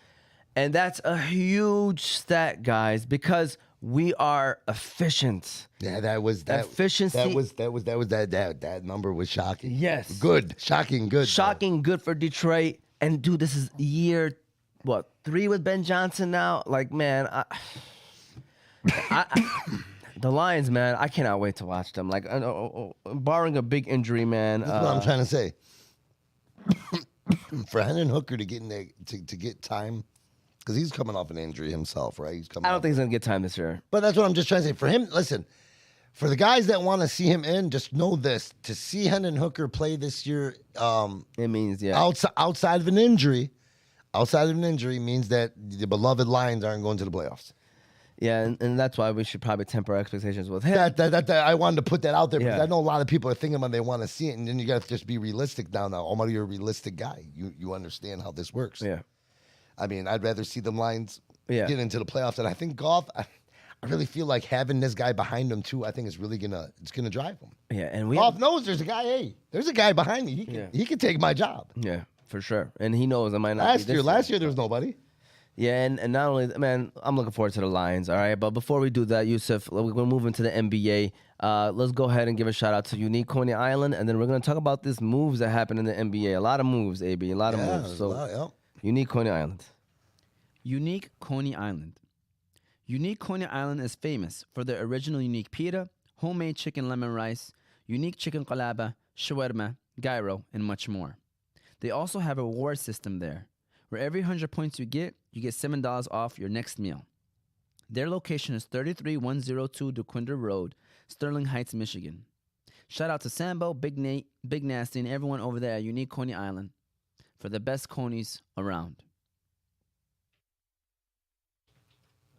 A: And that's a huge stat, guys, because we are efficient.
B: Yeah, that was that
A: efficiency.
B: That number was shocking.
A: Yes.
B: Good. Shocking good.
A: Shocking good for Detroit. And dude, this is year 3 with Ben Johnson now? Like, man, the Lions, man, I cannot wait to watch them. Like, barring a big injury, man.
B: That's what I'm trying to say. For Hendon Hooker to get in there, to get time, because he's coming off an injury himself, right?
A: I don't think he's going to get time this year.
B: But that's what I'm just trying to say. For him, listen, for the guys that want to see him in, just know this. To see Hendon Hooker play this year,
A: it means,
B: outside of an injury, means that the beloved Lions aren't going to the playoffs.
A: Yeah, and that's why we should probably temper our expectations with him.
B: That I wanted to put that out there because I know a lot of people are thinking about they want to see it, and then you got to just be realistic now. Omar, you're a realistic guy. You understand how this works.
A: Yeah.
B: I mean, I'd rather see them Lions get into the playoffs, and I think Goff. I really feel like having this guy behind him too. I think it's really gonna drive him.
A: Yeah, and
B: Goff knows there's a guy. Hey, there's a guy behind me. He can take my job.
A: Yeah, for sure. And he knows I might not.
B: Last year there was nobody.
A: Yeah, and not only, man, I'm looking forward to the Lions, all right? But before we do that, Yusuf, we're going to move into the NBA. Let's go ahead and give a shout-out to Unique Coney Island, and then we're going to talk about these moves that happen in the NBA. A lot of moves, AB, a lot of moves. So, Unique Coney Island.
C: Unique Coney Island. Unique Coney Island is famous for their original unique pita, homemade chicken lemon rice, unique chicken qalaba, shawarma, gyro, and much more. They also have a reward system there. For every 100 points you get $7 off your next meal. Their location is 33102 DeQuinder Road, Sterling Heights, Michigan. Shout out to Sambo, Big Nate, Big Nasty, and everyone over there at Unique Coney Island for the best conies around.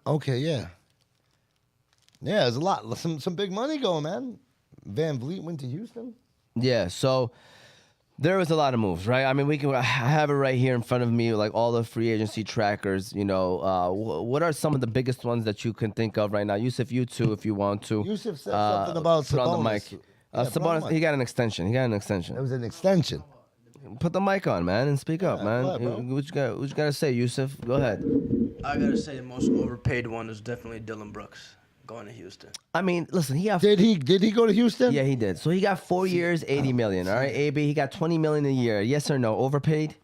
B: Okay, yeah. Yeah, there's a lot. Some big money going, man. Van Vliet went to Houston.
A: Yeah, so there was a lot of moves, right? I mean, I have it right here in front of me, like all the free agency trackers. You know, what are some of the biggest ones that you can think of right now? Yusuf, you too, if you want to.
B: Yusuf said something about Sabonis.
A: Put on the mic. Sabonis, he got an extension.
B: It was an extension.
A: Put the mic on, man, and speak up, man. What you got to say, Yusuf? Go ahead.
D: I got to say the most overpaid one is definitely Dylan Brooks. Going to Houston.
A: I mean, listen,
B: did he go to Houston?
A: Yeah, he did. So he got 4 years, $80 million. All right, AB, he got $20 million a year. Yes or no? Overpaid?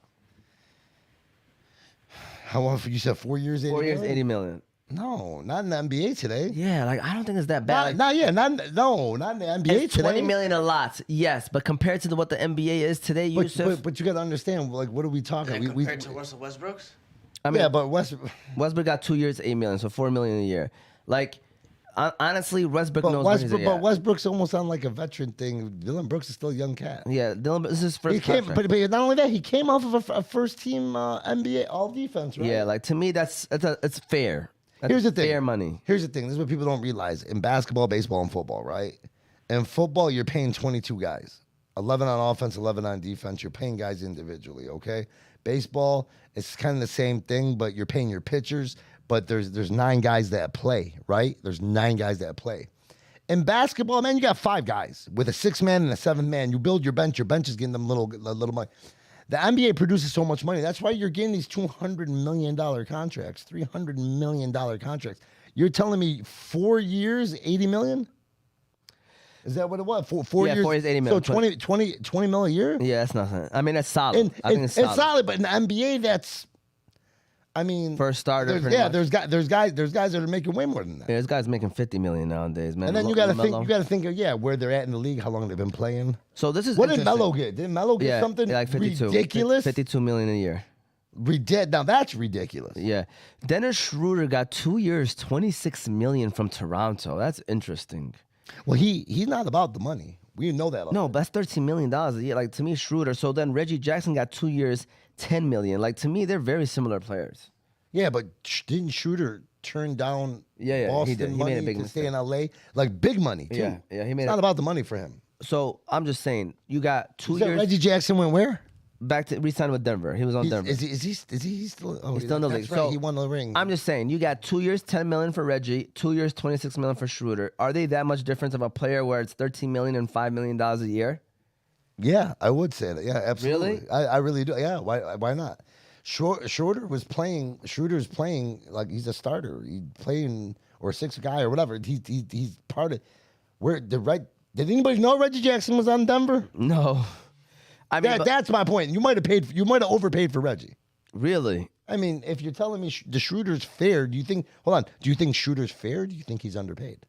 B: How long? You said 4 years, $80
A: 4 years, $80 million.
B: No, not in the NBA today.
A: Yeah, like I don't think it's that bad.
B: Not in the NBA today.
A: $20 million a lot, yes, but compared to what the NBA is today, Yusuf.
B: But you got to understand, like, what are we talking?
D: Compared to Russell Westbrook's?
A: I mean,
B: yeah, but
A: Westbrook got 2 years, $8 million, so $4 million a year. Like, honestly, Westbrook knows what he's
B: But Westbrook's almost on like a veteran thing. Dylan Brooks is still a young cat.
A: Yeah, this is his first contract.
B: But not only that, he came off of a first-team NBA all-defense, right?
A: Yeah, like to me, it's fair.
B: Here's the thing.
A: Fair money.
B: Here's the thing. This is what people don't realize. In basketball, baseball, and football, right? In football, you're paying 22 guys. 11 on offense, 11 on defense. You're paying guys individually, okay? Baseball, it's kind of the same thing, but you're paying your pitchers. But there's 9 guys that play, right? There's 9 guys that play. In basketball, man, you got 5 guys with a 6th man and a 7th man. You build your bench. Your bench is getting them little money. The NBA produces so much money. That's why you're getting these $200 million contracts, $300 million contracts. You're telling me 4 years, $80 million? Is that what it was? Four
A: Yeah,
B: years.
A: 4 years, 80
B: So
A: million.
B: 20 mil a year.
A: Yeah, that's nothing. I mean, that's solid.
B: And
A: I think it's solid.
B: it's solid, but in the NBA, that's. I mean,
A: For a starter, pretty much.
B: there's guys that are making way more than that.
A: Yeah, this guy's making 50 million nowadays, man.
B: And then you got to think of where they're at in the league, how long they've been playing.
A: So this is
B: What did
A: interesting.
B: Melo get? Did Melo get something
A: like 52,
B: ridiculous?
A: 52 million a year.
B: Now that's ridiculous.
A: Yeah. Dennis Schroeder got 2 years, 26 million from Toronto. That's interesting.
B: Well, he's not about the money. We know that.
A: No, but that's $13 million a year. Like, to me, Schroeder. So then Reggie Jackson got 2 years, 10 million. Like, to me, they're very similar players.
B: Yeah, but didn't Schroeder turn down
A: Yeah,
B: Boston
A: he did. He
B: money
A: made a big
B: to
A: mistake.
B: stay in LA? Like big money, too.
A: Yeah, he made
B: It's not about the money for him.
A: So I'm just saying, you got 2
B: You said
A: years
B: Reggie Jackson went where?
A: back to re-signed with Denver. He was on Denver.
B: Is he still? Oh,
A: He's still in the
B: that's
A: league.
B: right,
A: So
B: he won the ring.
A: I'm just saying, you got 2 years, 10 million for Reggie, 2 years, 26 million for Schroeder. Are they that much difference of a player where it's 13 million and $5 million a year?
B: Yeah, I would say that. Yeah, absolutely.
A: Really?
B: I really do. Yeah, why not? Schroeder's playing like he's a starter. He's playing or sixth guy or whatever. He's part of where the right. Did anybody know Reggie Jackson was on Denver?
A: No. I mean,
B: That's my point. You might have overpaid for Reggie.
A: really?
B: I mean, if you're telling me the Schroeder's fair, do you think Schroeder's fair? Or do you think he's underpaid?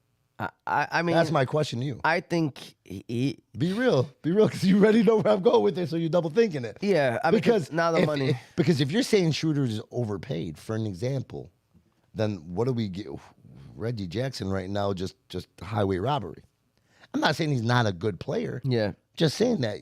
A: I mean,
B: That's my question to you.
A: I think he
B: Be real, because you already know where I'm going with this, so you're double thinking it.
A: yeah, I mean,
B: Because
A: now the money.
B: Because if you're saying Schroeder's is overpaid, for an example, then what do we get? Reggie Jackson right now just highway robbery. I'm not saying he's not a good player.
A: Yeah.
B: Just saying that,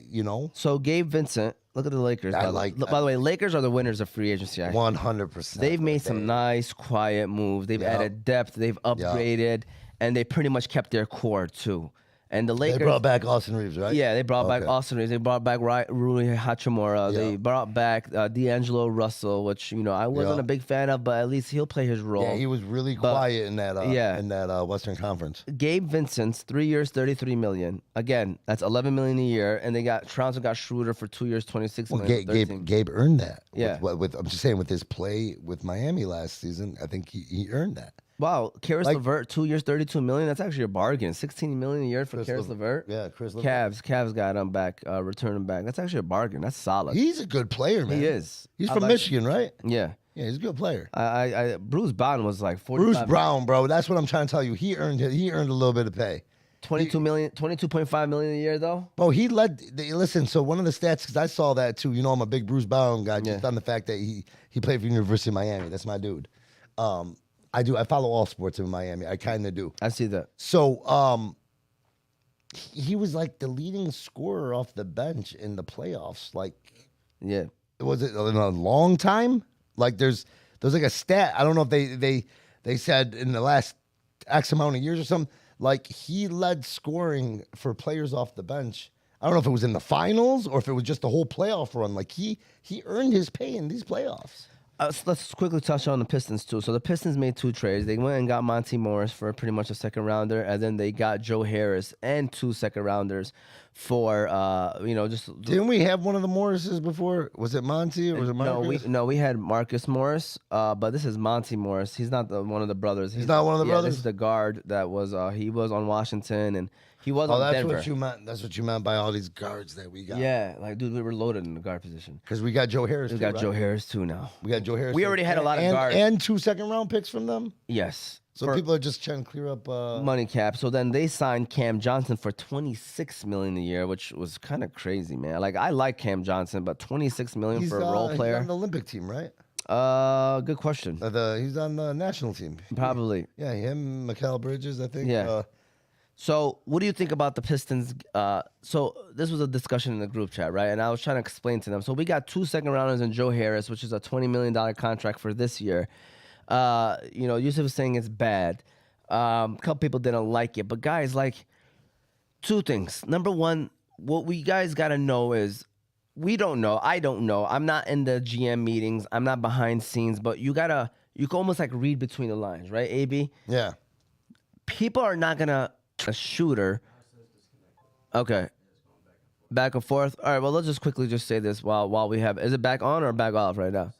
A: So Gabe Vincent, look at the Lakers.
B: I
A: by,
B: like
A: by the way, Lakers are the winners of free agency.
B: 100%.
A: They've made some nice, quiet moves. They've added depth. They've upgraded, and they pretty much kept their core too. And the Lakers
B: They brought back Austin Reeves, right?
A: Yeah, they brought back
B: Okay.
A: Austin Reeves. They brought back Rui Hachimura.
B: Yeah.
A: They brought back D'Angelo Russell, which I wasn't
B: Yeah.
A: a big fan of, but at least he'll play his role.
B: Yeah, he was really quiet in that Western Conference.
A: Gabe Vincent's 3 years, 33 million. Again, that's 11 million a year, and they got Toronto got Schroeder for 2 years, 26
B: Well,
A: million. 13.
B: Gabe earned that.
A: Yeah.
B: With I'm just saying, with his play with Miami last season, I think he earned that.
A: Wow, Karis
B: Like-
A: LeVert, 2 years, 32 million. That's actually a bargain. 16 million a year for
B: Chris
A: Karis LeVert.
B: Yeah, Chris LeVert.
A: Cavs got him back, returned him back. That's actually a bargain. That's solid.
B: He's a good player, man.
A: He is.
B: He's
A: I
B: from
A: like him.
B: Michigan, right?
A: Yeah.
B: Yeah, he's a good player.
A: Bruce Brown was like 45.
B: Bruce Brown, bro. That's what I'm trying to tell you. He earned a little bit of pay.
A: 22.5 million a year though.
B: Bro, he led. Listen, so one of the stats, because I saw that too. I'm a big Bruce Brown guy, just on the fact that he played for University of Miami. That's my dude. I follow all sports in Miami. I kind of do.
A: I see that.
B: So, he was like the leading scorer off the bench in the playoffs. Like,
A: Yeah.
B: was it in a long time? Like, there's like a stat. I don't know if they said in the last X amount of years or something. Like, he led scoring for players off the bench. I don't know if it was in the finals or if it was just the whole playoff run. Like, he earned his pay in these playoffs.
A: So let's quickly touch on the Pistons too. So the Pistons made 2 trades. They went and got Monty Morris for pretty much a second rounder, and then they got Joe Harris and 2 second rounders for just.
B: Didn't we have one of the Morrises before? Was it Monty or was it Marcus?
A: We had Marcus Morris, but this is Monty Morris. He's not one of the brothers.
B: He's not one of the brothers?
A: This is the guard that was. He was on Washington and he was on
B: that's
A: Denver.
B: what you meant. That's what you meant by all these guards that we got.
A: Yeah, like dude, we were loaded in the guard position.
B: Because we got Joe Harris.
A: We
B: too,
A: got
B: right?
A: Joe Harris too now.
B: We got Joe Harris.
A: We already had a lot of guards.
B: And 2 second-round picks from them.
A: Yes.
B: So people are just trying to clear up
A: money cap. So then they signed Cam Johnson for $26 million a year, which was kind of crazy, man. Like I like Cam Johnson, but $26 million for a role player.
B: He's on the Olympic team, right?
A: Good question.
B: He's on the national team.
A: Probably.
B: Yeah, him, Mikal Bridges, I think.
A: Yeah. So what do you think about the Pistons? So this was a discussion in the group chat, right? And I was trying to explain to them. So we got 2 second rounders and Joe Harris, which is a $20 million contract for this year. Yusuf was saying it's bad. A couple people didn't like it, but guys, like 2 things. Number one, what we guys got to know is we don't know. I don't know. I'm not in the GM meetings. I'm not behind scenes, but you can almost like read between the lines, right, AB?
B: Yeah.
A: People are not going to a shooter. Okay. Back and forth. All right, well, let's just quickly just say this while we have. Is it back on or back off right now?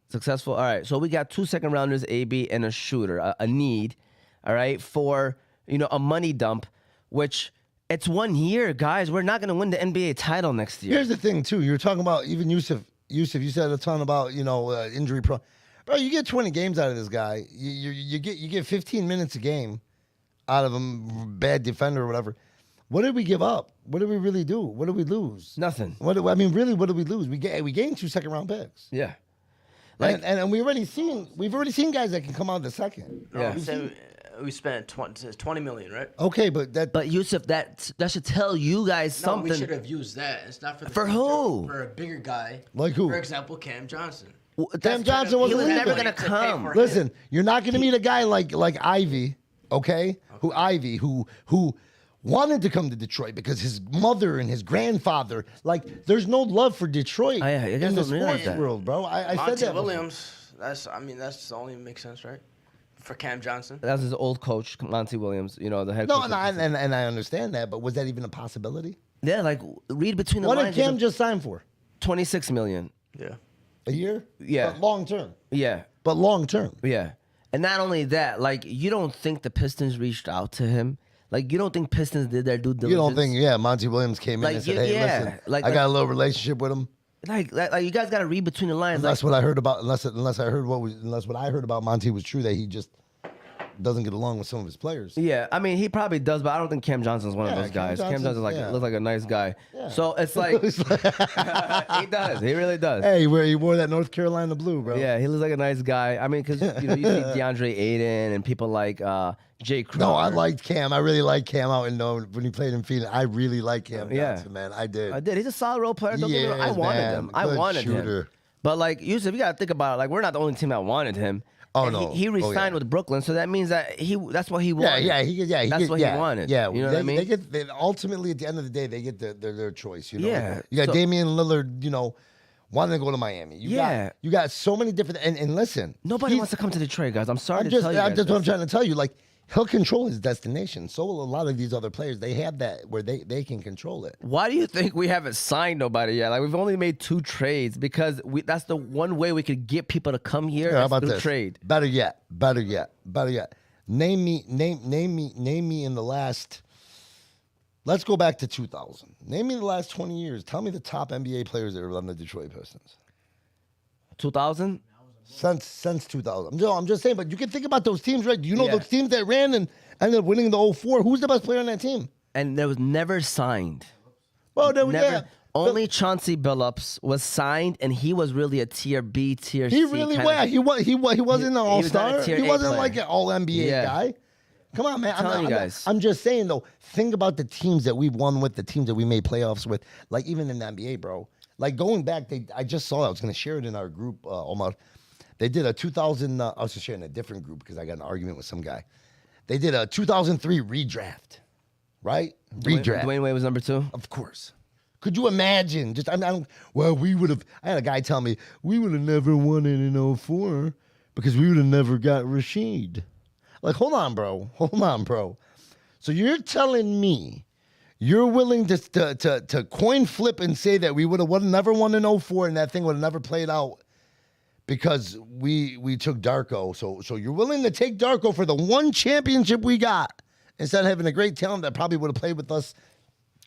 A: Successful. All right. So we got 2 second rounders, AB, and a shooter, a need. All right, for a money dump. which it's 1 year, guys. We're not going to win the NBA title next year.
B: Here's the thing, too. You're talking about even Yusuf. You said a ton about, injury prone. Bro, you get 20 games out of this guy. You get 15 minutes a game out of him, bad defender or whatever. What did we give up? What did we really do? What did we lose?
A: Nothing.
B: Really, what did we lose? We gained 2 second-round picks.
A: Yeah.
B: And we've already seen guys that can come out the second.
A: Yeah.
D: We spent 20 million, right?
B: Okay, but
C: Yusuf, that should tell you guys
D: No,
C: something.
D: we should have used that. It's not for the
C: For
D: future,
C: who?
D: For a bigger guy.
B: Like who?
D: For example, Cam Johnson.
B: Cam Johnson
C: He
B: wasn't
C: was never
B: leaving.
C: gonna come.
B: Listen, you're not going to meet a guy like Ivy, okay? Who wanted to come to Detroit because his mother and his grandfather, like, there's no love for Detroit
A: Oh, yeah, you guys
B: in the
A: don't realize
B: sports
A: that.
B: world, bro. I said
D: Monty
B: that before.
D: Williams. That's the only makes sense, right? For Cam Johnson.
A: That was his old coach, Monty Williams, the head
B: No,
A: coach.
B: and I understand that, but was that even a possibility?
A: Yeah, like, read between the
B: What
A: lines.
B: did Cam just sign for?
A: $26 million.
D: Yeah.
B: A year?
A: Yeah.
B: But long term.
A: Yeah.
B: But long term.
A: Yeah. And not only that, like, you don't think the Pistons reached out to him? Like, you don't think Pistons did their due diligence?
B: You don't think, Monty Williams came in
A: Like,
B: and said,
A: you-
B: hey,
A: yeah,
B: listen,
A: like-
B: I got a little relationship with him.
A: Like you guys got to read between the lines.
B: Unless what I heard about, unless I heard unless what I heard about Monty was true, that he just doesn't get along with some of his players.
A: Yeah, I mean, he probably does, but I don't think Cam Johnson's one of
B: Yeah,
A: those
B: Cam
A: guys. Cam
B: Johnson's-
A: Johnson looks like a nice guy.
B: Yeah.
A: So it's like he does. He really does.
B: Hey, he wore that North Carolina blue, bro.
A: Yeah, he looks like a nice guy. I mean, because you see DeAndre Ayton and people like Jay Crowder.
B: No, I liked Cam. I really liked Cam out in when he played in Phoenix. I really liked Cam
A: Yeah.
B: Johnson, man. I did.
A: I did. He's a solid role player. Don't get me wrong. I
B: Yes,
A: wanted
B: man.
A: him. I
B: Good
A: wanted him.
B: shooter.
A: But like Yusuf, you gotta think about it. Like, we're not the only team that wanted him.
B: Oh,
A: And
B: no.
A: He
B: Oh,
A: re-signed
B: yeah.
A: with Brooklyn, so that means that that's what he wanted. That's what he wanted.
B: Yeah,
A: You know what I mean?
B: They ultimately at the end of the day they get their choice. You know,
A: Yeah,
B: you got
A: so-
B: Damian Lillard. Wanting to go to Miami. You got so many different. And listen,
A: Nobody wants to come to Detroit, guys. I'm sorry
B: I'm
A: to
B: just
A: tell you. guys
B: that's what I'm
A: this.
B: trying to tell you. Like, he'll control his destination. So a lot of these other players, they have that where they can control it.
A: Why do you think we haven't signed nobody yet? Like, we've only made 2 trades because that's the one way we could get people to come here.
B: Here, how
A: is
B: about
A: through
B: this?
A: trade.
B: Better yet. Name me in the last. Let's go back to 2000. Name me the last 20 years. Tell me the top NBA players that are on the Detroit Pistons
A: 2000?
B: since 2000. No, I'm just saying, but you can think about those teams, right? Do you know
A: Yeah.
B: those teams that ran and ended up winning the 04? Who's the best player on that team?
A: And there was never signed.
B: Well,
A: Never.
B: yeah.
A: Only Chauncey Billups was signed, and he was really a tier B, tier C.
B: He really
A: kinda-
B: was. He wasn't an all
A: was not a
B: star.
A: tier
B: He
A: A
B: wasn't
A: player.
B: like an all NBA
A: Yeah.
B: guy. Come on, man.
A: telling you guys.
B: I'm just saying though. Think about the teams that we've won with, the teams that we made playoffs with. Like even in the NBA, bro. Like going back, I just saw. I was going to share it in our group, Omar. They did a 2000. I was just sharing a different group because I got in an argument with some guy. They did a 2003 redraft, right? Redraft.
A: Dwayne Wade was number 2.
B: Of course. Could you imagine? Just I don't. Well, we would have. I had a guy tell me we would have never won it in 04 because we would have never got Rashid. Like, hold on, bro. So you're telling me you're willing to coin flip and say that we would have never won in 04 and that thing would have never played out because we took Darko. So you're willing to take Darko for the one championship we got instead of having a great talent that probably would have played with us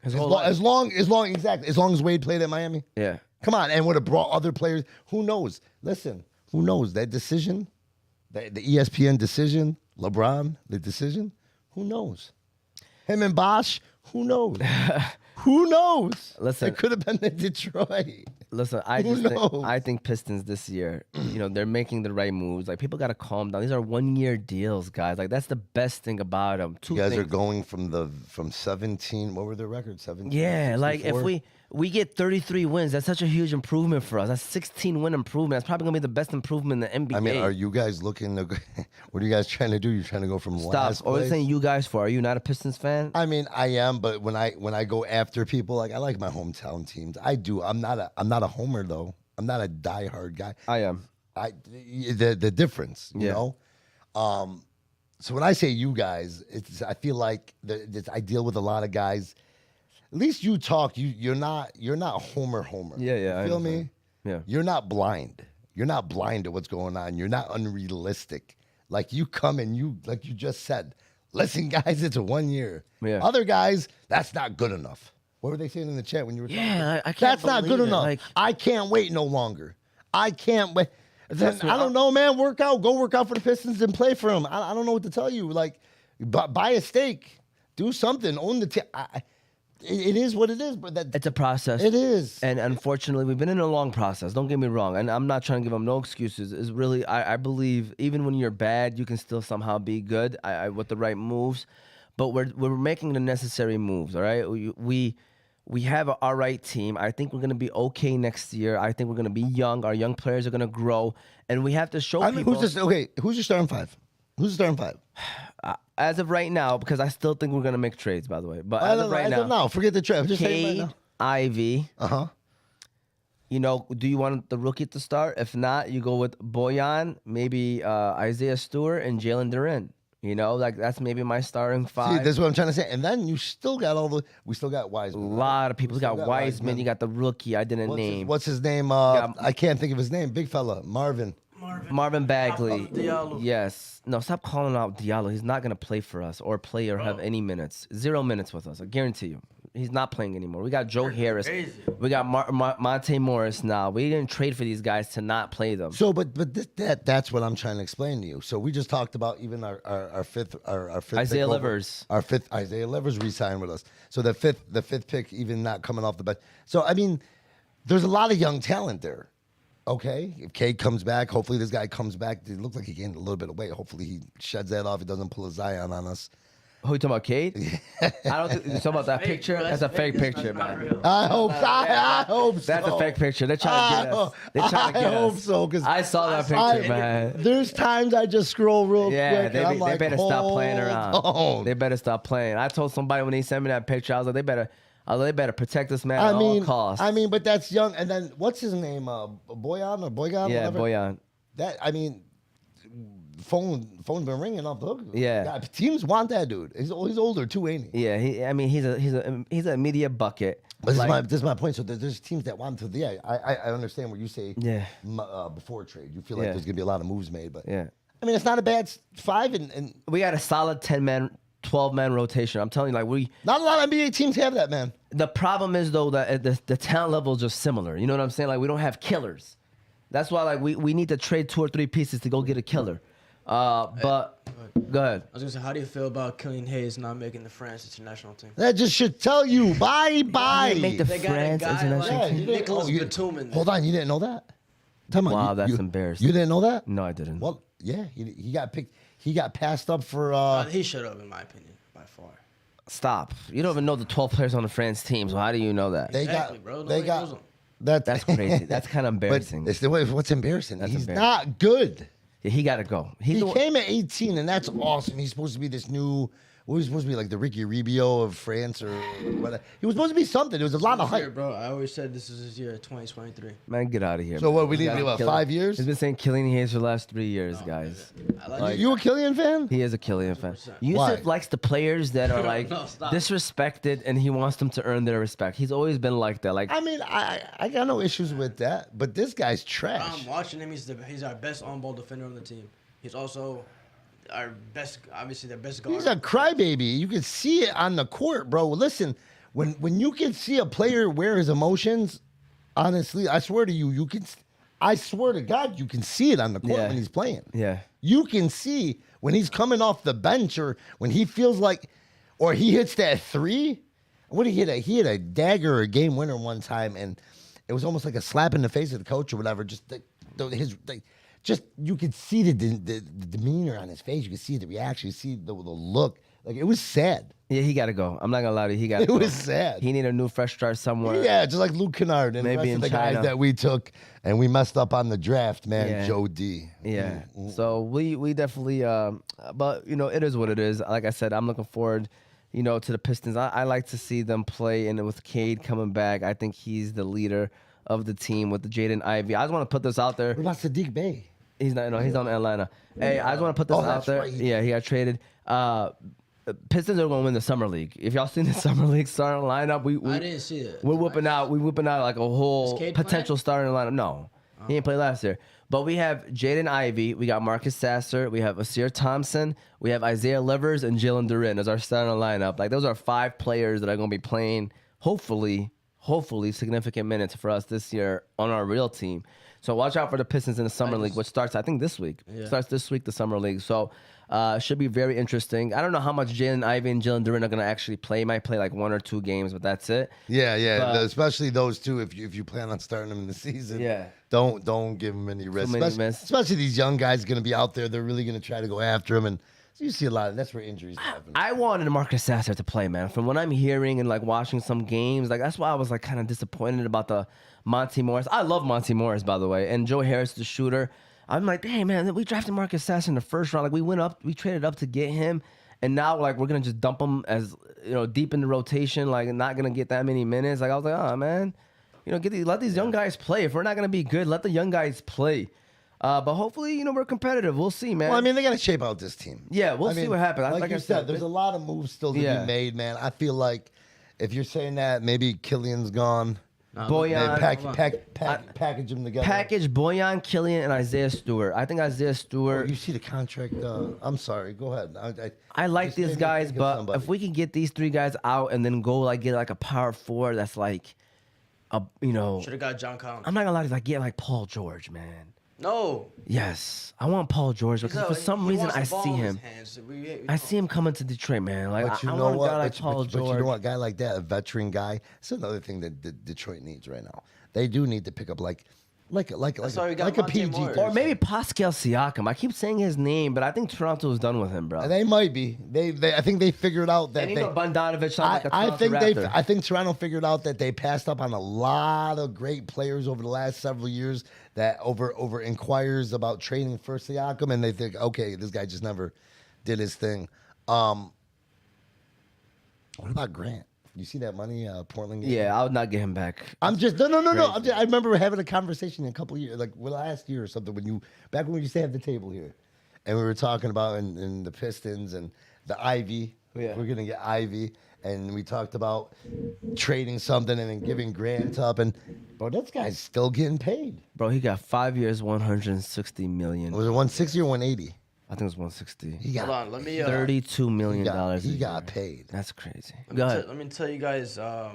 B: as long as Wade played at Miami.
A: Yeah.
B: Come on, and would have brought other players. Who knows? Listen, who knows? That decision, the ESPN decision, LeBron, the decision, who knows? Him and Bosch, who knows? Who knows?
A: Listen.
B: It could have been in Detroit.
A: Listen, I
B: Who
A: just
B: knows?
A: think Pistons this year, they're making the right moves. Like, people got to calm down. These are 1-year deals, guys. Like, that's the best thing about them.
B: You guys are going from 17. What were their records? 17.
A: Yeah, like if
B: 64?
A: we get 33 wins, that's such a huge improvement for us. That's 16 win improvement. That's probably gonna be the best improvement in the NBA.
B: I mean, are you guys looking to? What are you guys trying to do? You're trying to go from
A: Stop.
B: last
A: Always
B: place?
A: saying you guys for. Are you not a Pistons fan?
B: I mean, I am, but when I go after people, like I like my hometown teams. I do. I'm not a homer though. I'm not a diehard guy.
A: I am.
B: The difference, you
A: Yeah.
B: know. So when I say you guys, I feel like I deal with a lot of guys. At least you talk. You're not homer.
A: Yeah, I
B: You feel me?
A: understand. Yeah.
B: You're not blind. You're not blind to what's going on. You're not unrealistic. Like you come and like you just said, Listen, guys, it's a 1 year.
A: Yeah.
B: Other guys, that's not good enough. What were they saying in the chat when you were talking?
A: Yeah, I can't
B: That's not good
A: believe it.
B: enough.
A: Like-
B: I can't wait no longer. I can't wait.
A: That's
B: I
A: what
B: don't know, man. Work out. Go work out for the Pistons and play for them. I don't know what to tell you. Like, buy a steak. Do something. Own the team. It is what it is, but
A: It's a process.
B: it is.
A: And unfortunately, we've been in a long process. Don't get me wrong. And I'm not trying to give them no excuses. It's really, I believe even when you're bad, you can still somehow be good with the right moves. But we're making the necessary moves, all right? We have our right team. I think we're going to be okay next year. I think we're going to be young. Our young players are going to grow. And we have to show people.
B: Who's your starting five? Who's the starting five?
A: As of right now, because I still think we're going to make trades, by the way. But as of right now.
B: No, forget the trade. I'm just saying right
A: Cade,
B: now.
A: Ivy.
B: Uh-huh.
A: You know, do you want the rookie to start? If not, you go with Boyan, maybe Isaiah Stewart, and Jalen Duren. You know, like that's maybe my starting five.
B: See, that's what I'm trying to say. And then you still got we still got
A: A
B: Wiseman.
A: lot of people. You
B: still
A: got
B: got
A: Wiseman.
B: Wiseman.
A: You got the rookie I didn't name.
B: What's his name?
A: got-
B: I can't think of his name. Big fella. Marvin.
A: Marvin Bagley.
D: Diallo.
A: Yes. No, stop calling out Diallo. He's not going to play for us or play or have any minutes. 0 minutes with us. I guarantee you. He's not playing anymore. We got Joe Harris.
D: crazy.
A: We got Monte Morris now. We didn't trade for these guys to not play them.
B: So, that's what I'm trying to explain to you. So we just talked about even our fifth
A: Isaiah
B: pick
A: Livers.
B: Our fifth Isaiah Livers re-signed with us. So the fifth pick even not coming off the bench. So I mean, there's a lot of young talent there. Okay, if Cade comes back, hopefully this guy comes back. It looks like he gained a little bit of weight. Hopefully he sheds that off. He doesn't pull a Zion on us.
A: Who you talking about, Cade? I don't think you talking about that
D: fake,
A: picture.
D: bro.
A: That's
D: That's
A: a fake
D: fake.
A: picture,
D: That's not
A: man.
D: real.
B: I hope so.
A: That's a fake picture. They're trying to get us. They're trying to get
B: I hope
A: us.
B: so, 'cause
A: I saw that picture, man.
B: There's times I just scroll real
A: Yeah,
B: quick.
A: they,
B: and I'm like,
A: better stop playing around.
B: on.
A: They better stop playing. I told somebody when he sent me that picture, I was like, they better protect this man at all costs.
B: I mean, but that's young. And then what's his name? Boyan or Boygan?
A: yeah,
B: whatever.
A: Boyan.
B: That I mean, phone's been ringing off the hook.
A: Yeah.
B: God, teams want that dude. He's older too, ain't he?
A: Yeah, he's a media bucket.
B: But
A: Like,
B: this is my point. So there's teams that want to. Yeah, I understand what you say.
A: Yeah.
B: Before trade, you feel like
A: Yeah.
B: there's gonna be a lot of moves made, but
A: Yeah.
B: I mean, it's not a bad five, and
A: we got a solid 10-man, 12-man rotation. I'm telling you, like
B: not a lot of NBA teams have that, man.
A: the problem is though that the talent level is just similar. You know what I'm saying? Like we don't have killers. That's why like we need to trade 2 or 3 pieces to go get a killer. But go ahead.
D: I was gonna say, how do you feel about Killian Hayes not making the France international team?
B: That just should tell you. Bye.
A: Make the
D: They got a
A: France
D: guy
A: international
D: like
A: team.
B: you didn't-
D: Nicholas
B: you-
D: Batum in there.
B: Hold on, you didn't know that? Tell me,
A: Wow, that's embarrassing.
B: You didn't know that?
A: No, I didn't.
B: Well, yeah, he got picked. He got passed up for.
D: He should have, in my opinion, by far.
A: Stop. You don't even know the 12 players on the France team, so how do you know that?
B: They
D: Exactly,
B: got.
D: bro.
B: They
D: Nobody knows
B: got.
D: him.
A: That's crazy. That's kind of
B: But
A: embarrassing.
B: it's the way. What's embarrassing?
A: That's
B: He's
A: embarrassing.
B: not good.
A: Yeah, he got to go.
B: He
A: the-
B: came at 18, and that's awesome. He's supposed to be this new. What was he supposed to be like the Ricky Rubio of France or whatever? He was supposed to be something. There was a lot of
D: This year,
B: hype.
D: bro, I always said this is his year, 2023.
A: Man, get out of here.
B: So
A: man.
B: what, we
A: You
B: need to
A: gotta
B: do, what,
A: kill
B: 5
A: him.
B: years?
A: He's been saying Killian Hayes for the last 3 years, guys.
D: I like
B: You a Killian fan?
A: He is a Killian fan.
D: 100%.
A: Yusuf
B: Why?
A: likes the players that are like
D: No, stop.
A: disrespected, and he wants them to earn their respect. He's always been like that. Like
B: I mean, I got no issues with that, but this guy's trash.
D: I'm watching him. He's our best on-ball defender on the team. He's also our best, obviously, their best guard.
B: He's a crybaby. You can see it on the court, bro. Listen, when you can see a player wear his emotions, honestly, I swear to you, you can. I swear to God, you can see it on the court
A: Yeah.
B: when he's playing.
A: yeah,
B: You can see when he's coming off the bench or when he feels like, or he hits that three. What did he hit? He hit a dagger or a game winner one time, and it was almost like a slap in the face of the coach or whatever. Just just you could see the demeanor on his face. You could see the reaction. You see the look. Like it was sad.
A: yeah, he got to go. I'm not gonna lie to you. He got.
B: It was sad.
A: He need a new fresh start somewhere.
B: Yeah, just like Luke Kennard and
A: Maybe
B: the rest
A: in
B: of the
A: China.
B: guys that we took, and we messed up on the draft, man.
A: Yeah.
B: Joe D.
A: Yeah. So we definitely but you know, it is what it is. Like I said, I'm looking forward, you know, to the Pistons. I like to see them play, and with Cade coming back, I think he's the leader of the team with the Jaden Ivey. I just want to put this out there.
B: What about Sadiq Bey?
A: He's not. No, he's on Atlanta. Hey, I just want to put this
B: Oh,
A: out
B: that's
A: there.
B: right.
A: Yeah, he got traded. Pistons are going to win the summer league. If y'all seen the summer league starting lineup,
D: I didn't see that.
A: we're whipping out like a whole
D: Is Cade
A: potential starting lineup. No, he didn't play last year. But we have Jaden Ivey, we got Marcus Sasser, we have Asir Thompson, we have Isaiah Livers, and Jalen Durin as our starting lineup. Like, those are 5 players that are going to be playing, hopefully, significant minutes for us this year on our real team. So watch out for the Pistons in the Summer League, which starts, I think, this week.
D: Yeah.
A: Starts this week, the Summer League. So should be very interesting. I don't know how much Jalen Ivey and Jalen Durin are going to actually play. Might play like 1 or 2 games, but that's it.
B: Yeah.
A: But-
B: Especially those two. If you plan on starting them in the season,
A: Yeah.
B: don't give them any risk.
A: many
B: Especially,
A: risks.
B: especially these young guys going to be out there. They're really going to try to go after them, and so you see a lot. That's where injuries happen.
A: I wanted Marcus Sasser to play, man. From what I'm hearing and like watching some games, like that's why I was like kind of disappointed about the Monty Morris. I love Monty Morris, by the way, and Joe Harris, the shooter. I'm like, hey man, we drafted Marcus Sasser in the first round. Like we traded up to get him, and now like we're gonna just dump him as deep in the rotation, like not gonna get that many minutes. Like I was like, oh man, let these young guys play. If we're not gonna be good, let the young guys play. But hopefully, we're competitive. We'll see, man.
B: Well, I mean, they got to shape out this team.
A: Yeah, we'll see what happens.
B: Like you said, there's a lot of moves still to be made, man. I feel like if you're saying that, maybe Killian's gone.
A: Boyan,
B: Package them together.
A: package Boyan, Killian, and Isaiah Stewart. I think Isaiah
B: Oh,
A: Stewart.
B: you see the contract. I'm sorry. Go ahead.
A: I like
B: just
A: these
B: made me
A: guys,
B: think of
A: but
B: somebody.
A: if we can get these 3 guys out and then go like get like a power forward, that's like,
D: Should have got John Collins.
A: I'm not gonna lie, like get like Paul George, man.
D: No.
A: Yes, I want Paul George because for some
D: He
A: reason
D: wants
A: I
D: the ball
A: see
D: in his
A: him.
D: hands.
A: I see him coming to Detroit, man. Like
B: But you
A: I
B: know
A: want a
B: what?
A: guy like Paul
B: but
A: George.
B: you know what? A guy like that, a veteran guy. It's another thing that Detroit needs right now. They do need to pick up like
D: why we got
B: a
D: Monte
B: PG.
D: Morris.
A: Or maybe Pascal Siakam. I keep saying his name, but I think Toronto is done with him, bro.
B: They might be. I think they figured out that
A: And
B: they.
A: Bogdanovich, like a
B: I
A: Toronto
B: think
A: Raptor.
B: I think Toronto figured out that they passed up on a lot of great players over the last several years that over inquires about trading for Siakam, and they think, okay, this guy just never did his thing. What about Grant? You see that money Portland gave him?
A: Yeah, I would not get him back.
B: I'm just no. I remember having a conversation a couple of years, like last year or something, back when we used to have the table here, and we were talking about in the Pistons and the Ivy.
A: Yeah.
B: We're gonna get Ivy, and we talked about trading something and then giving Grant up, and bro, this guy's still getting paid.
A: Bro, he got 5 years, 160 million.
B: Was it 160 or 180?
A: I think it was 160.
B: He got
D: Hold on. Let me.
A: $32 million.
B: he
A: a
B: got
A: year.
B: paid.
A: That's crazy.
D: Let
A: Go
D: me
A: ahead.
D: let me tell you guys the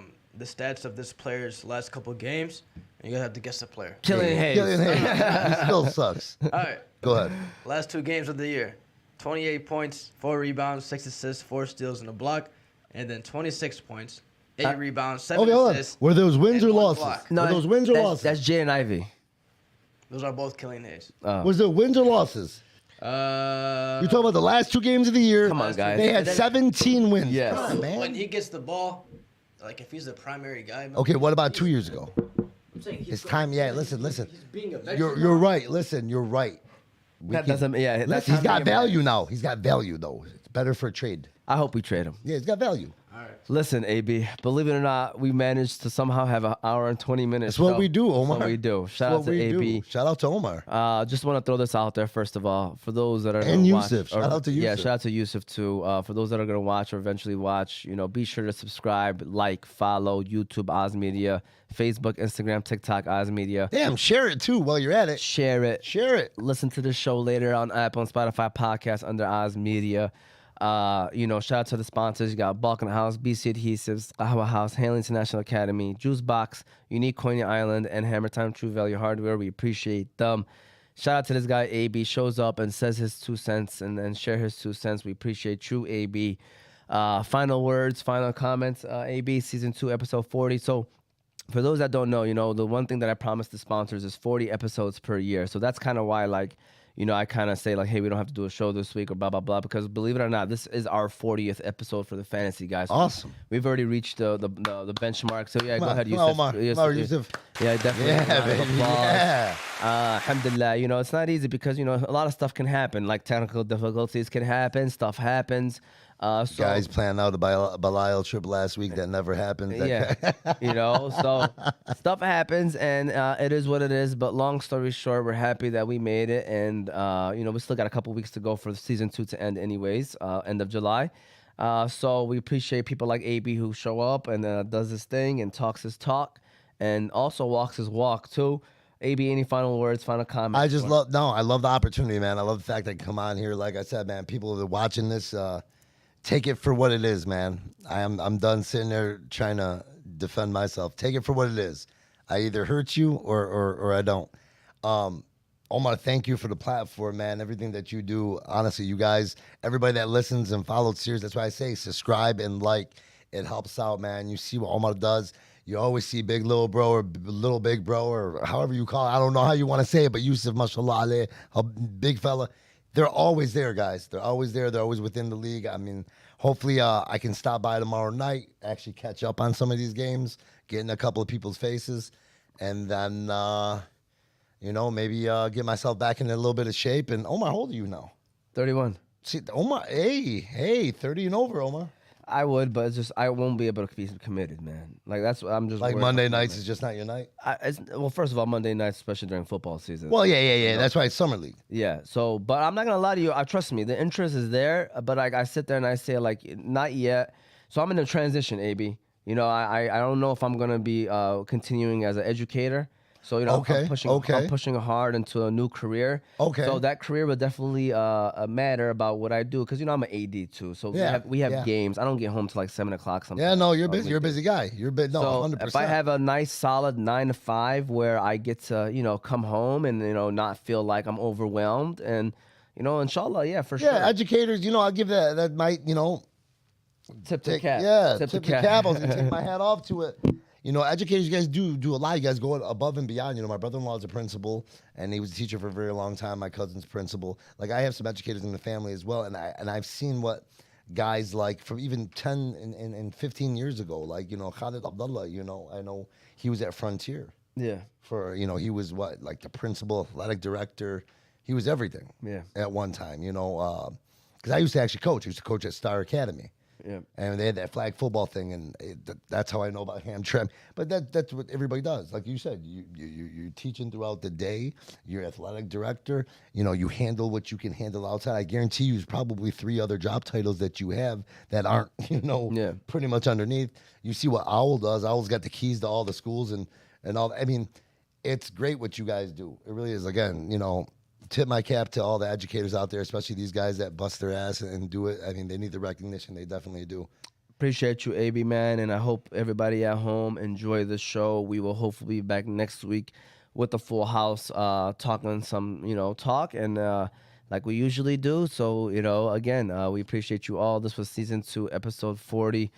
D: stats of this player's last couple games, and you guys have to guess the player.
A: Killian Hayes.
B: Killian Hayes. He still sucks.
D: All right.
B: Go ahead.
D: Last 2 games of the year: 28 points, 4 rebounds, 6 assists, 4 steals, and a block, and then 26 points, 8 rebounds, 7
B: Okay, hold on.
D: assists.
B: Were those wins
D: and
B: or
D: 1
B: losses?
D: block.
B: Were those wins or losses?
A: That's Jaden Ivey.
D: Those are both Killian Hayes.
B: Was it wins or losses? You're talking about the last 2 games of the year.
A: Come on, guys.
B: They had 17 wins.
A: Yes.
B: Come on, man.
D: When he gets the ball, like if he's the primary guy. man,
B: Okay, what about 2 years ago?
D: I'm saying he's
B: It's
D: going-
B: time. Yeah, listen.
D: He's being a veteran.
B: You're right. Listen, you're right.
A: That doesn't. Yeah, that's
B: Listen, he's
A: not
B: got
A: being a-
B: value now. He's got value though. It's better for a trade.
A: I hope we trade him.
B: Yeah, he's got value.
D: All right.
A: Listen, AB, believe it or not, we managed to somehow have an hour and 20 minutes.
B: That's what
A: show.
B: we do, Omar.
A: That's what we do. Shout
B: That's
A: out
B: what
A: to
B: we
A: AB.
B: do. Shout out to Omar.
A: Just want to throw this out there first of all for those that are
B: And
A: gonna watch,
B: Yusuf. Shout out to
A: Yeah,
B: Yusuf.
A: shout out to Yusuf too. For those that are gonna watch or eventually watch, be sure to subscribe, like, follow YouTube Oz Media, Facebook, Instagram, TikTok Oz Media.
B: Damn, share it too while you're at it.
A: Share it.
B: Share it.
A: Listen to the show later on Apple and Spotify podcast under Oz Media. Shout out to the sponsors. You got Balkan House, BC Adhesives, Qahwa House, Haley International Academy, Juice Box, Unique Coney Island, and Hammer Time True Value Hardware. We appreciate them. Shout out to this guy, AB, shows up and says his 2 cents and then share his 2 cents. We appreciate you, AB. Final words, final comments, AB, Season 2, Episode 40. So for those that don't know, the one thing that I promised the sponsors is 40 episodes per year. So that's kind of why, I kind of say, hey, we don't have to do a show this week or blah, blah, blah. Because believe it or not, this is our 40th episode for the Fantasy Guys.
B: Awesome.
A: We've already reached the benchmark. So, yeah,
B: Come
A: go
B: on,
A: ahead,
B: come
A: Yusuf.
B: on, Omar. Yusuf.
A: Yeah, definitely.
B: Yeah,
A: Round of
B: baby.
A: applause.
B: Yeah.
A: Alhamdulillah. It's not easy because, a lot of stuff can happen. Like technical difficulties can happen. Stuff happens. So,
B: Guys planned out a Belial trip last week that never happened.
A: yeah, so stuff happens and it is what it is. But long story short, we're happy that we made it, and we still got a couple weeks to go for Season 2 to end, anyways, end of July. So we appreciate people like AB who show up and does his thing and talks his talk, and also walks his walk too. AB, any final words, final comments?
B: I love the opportunity, man. I love the fact that I come on here. Like I said, man, people that are watching this, take it for what it is, man. I'm done sitting there trying to defend myself. Take it for what it is. I either hurt you or I don't. Omar, thank you for the platform, man. Everything that you do, honestly, you guys, everybody that listens and follows series, that's why I say subscribe and like. It helps out, man. You see what Omar does. You always see big little bro or little big bro or however you call it. I don't know how you want to say it, but Yusuf, mashallah alayh, a big fella. They're always there, guys. They're always there. They're always within the league. I mean, hopefully I can stop by tomorrow night, actually catch up on some of these games, get in a couple of people's faces, and then, maybe get myself back in a little bit of shape. And Omar, how old are you now?
A: 31.
B: See, Omar, hey, 30 and over, Omar.
A: I would, but it's just I won't be able to be committed, man. Like that's what I'm just
B: like
A: worried
B: Monday
A: about,
B: nights
A: man.
B: is just not your night.
A: Well, first of all, Monday nights, especially during football season.
B: Well, yeah. That's why it's summer league.
A: Yeah. So, but I'm not gonna lie to you. Trust me, the interest is there. But like I sit there and I say like, not yet. So I'm in a transition, AB. I don't know if I'm gonna be continuing as an educator. So I'm pushing hard into a new career.
B: Okay.
A: So that career will definitely matter about what I do because I'm an AD too. So we have games. I don't get home till like 7 o'clock sometimes.
B: Yeah, no, you're busy. You're a busy guy. You're busy. No,
A: so
B: 100%.
A: if I have a nice solid 9 to 5 where I get to come home and not feel like I'm overwhelmed and inshallah, yeah, for sure.
B: Yeah, educators. I'll give that might
A: tip the cap.
B: Yeah, tip the cap. I was gonna take my hat off to it. Educators, you guys do a lot. You guys go above and beyond. My brother-in-law is a principal, and he was a teacher for a very long time. My cousin's principal. Like, I have some educators in the family as well, and I've seen what guys like from even 10 and 15 years ago, like, Khalid Abdullah, I know he was at Frontier.
A: Yeah.
B: For, he was like the principal, athletic director. He was everything.
A: Yeah.
B: At one time, because I used to actually coach. I used to coach at Star Academy.
A: Yeah.
B: And they had that flag football thing, and that's how I know about hamtramck. But that's what everybody does. Like you said, you're teaching throughout the day. You're athletic director. You handle what you can handle outside. I guarantee you, there's probably 3 other job titles that you have that aren't, pretty much underneath. You see what Owl does. Owl's got the keys to all the schools and all. I mean, it's great what you guys do. It really is. Again, tip my cap to all the educators out there, especially these guys that bust their ass and do it. I mean, they need the recognition. They definitely do.
A: Appreciate you, AB, man, and I hope everybody at home enjoy the show. We will hopefully be back next week with the full house, talking some, talk and like we usually do. So, again, we appreciate you all. This was season 2, episode 40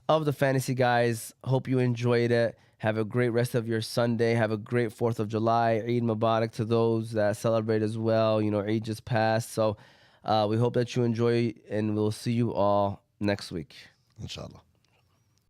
A: of the Fantasy Guys. Hope you enjoyed it. Have a great rest of your Sunday. Have a great 4th of July. Eid Mubarak to those that celebrate as well. Eid just passed. So we hope that you enjoy, and we'll see you all next week.
B: Inshallah.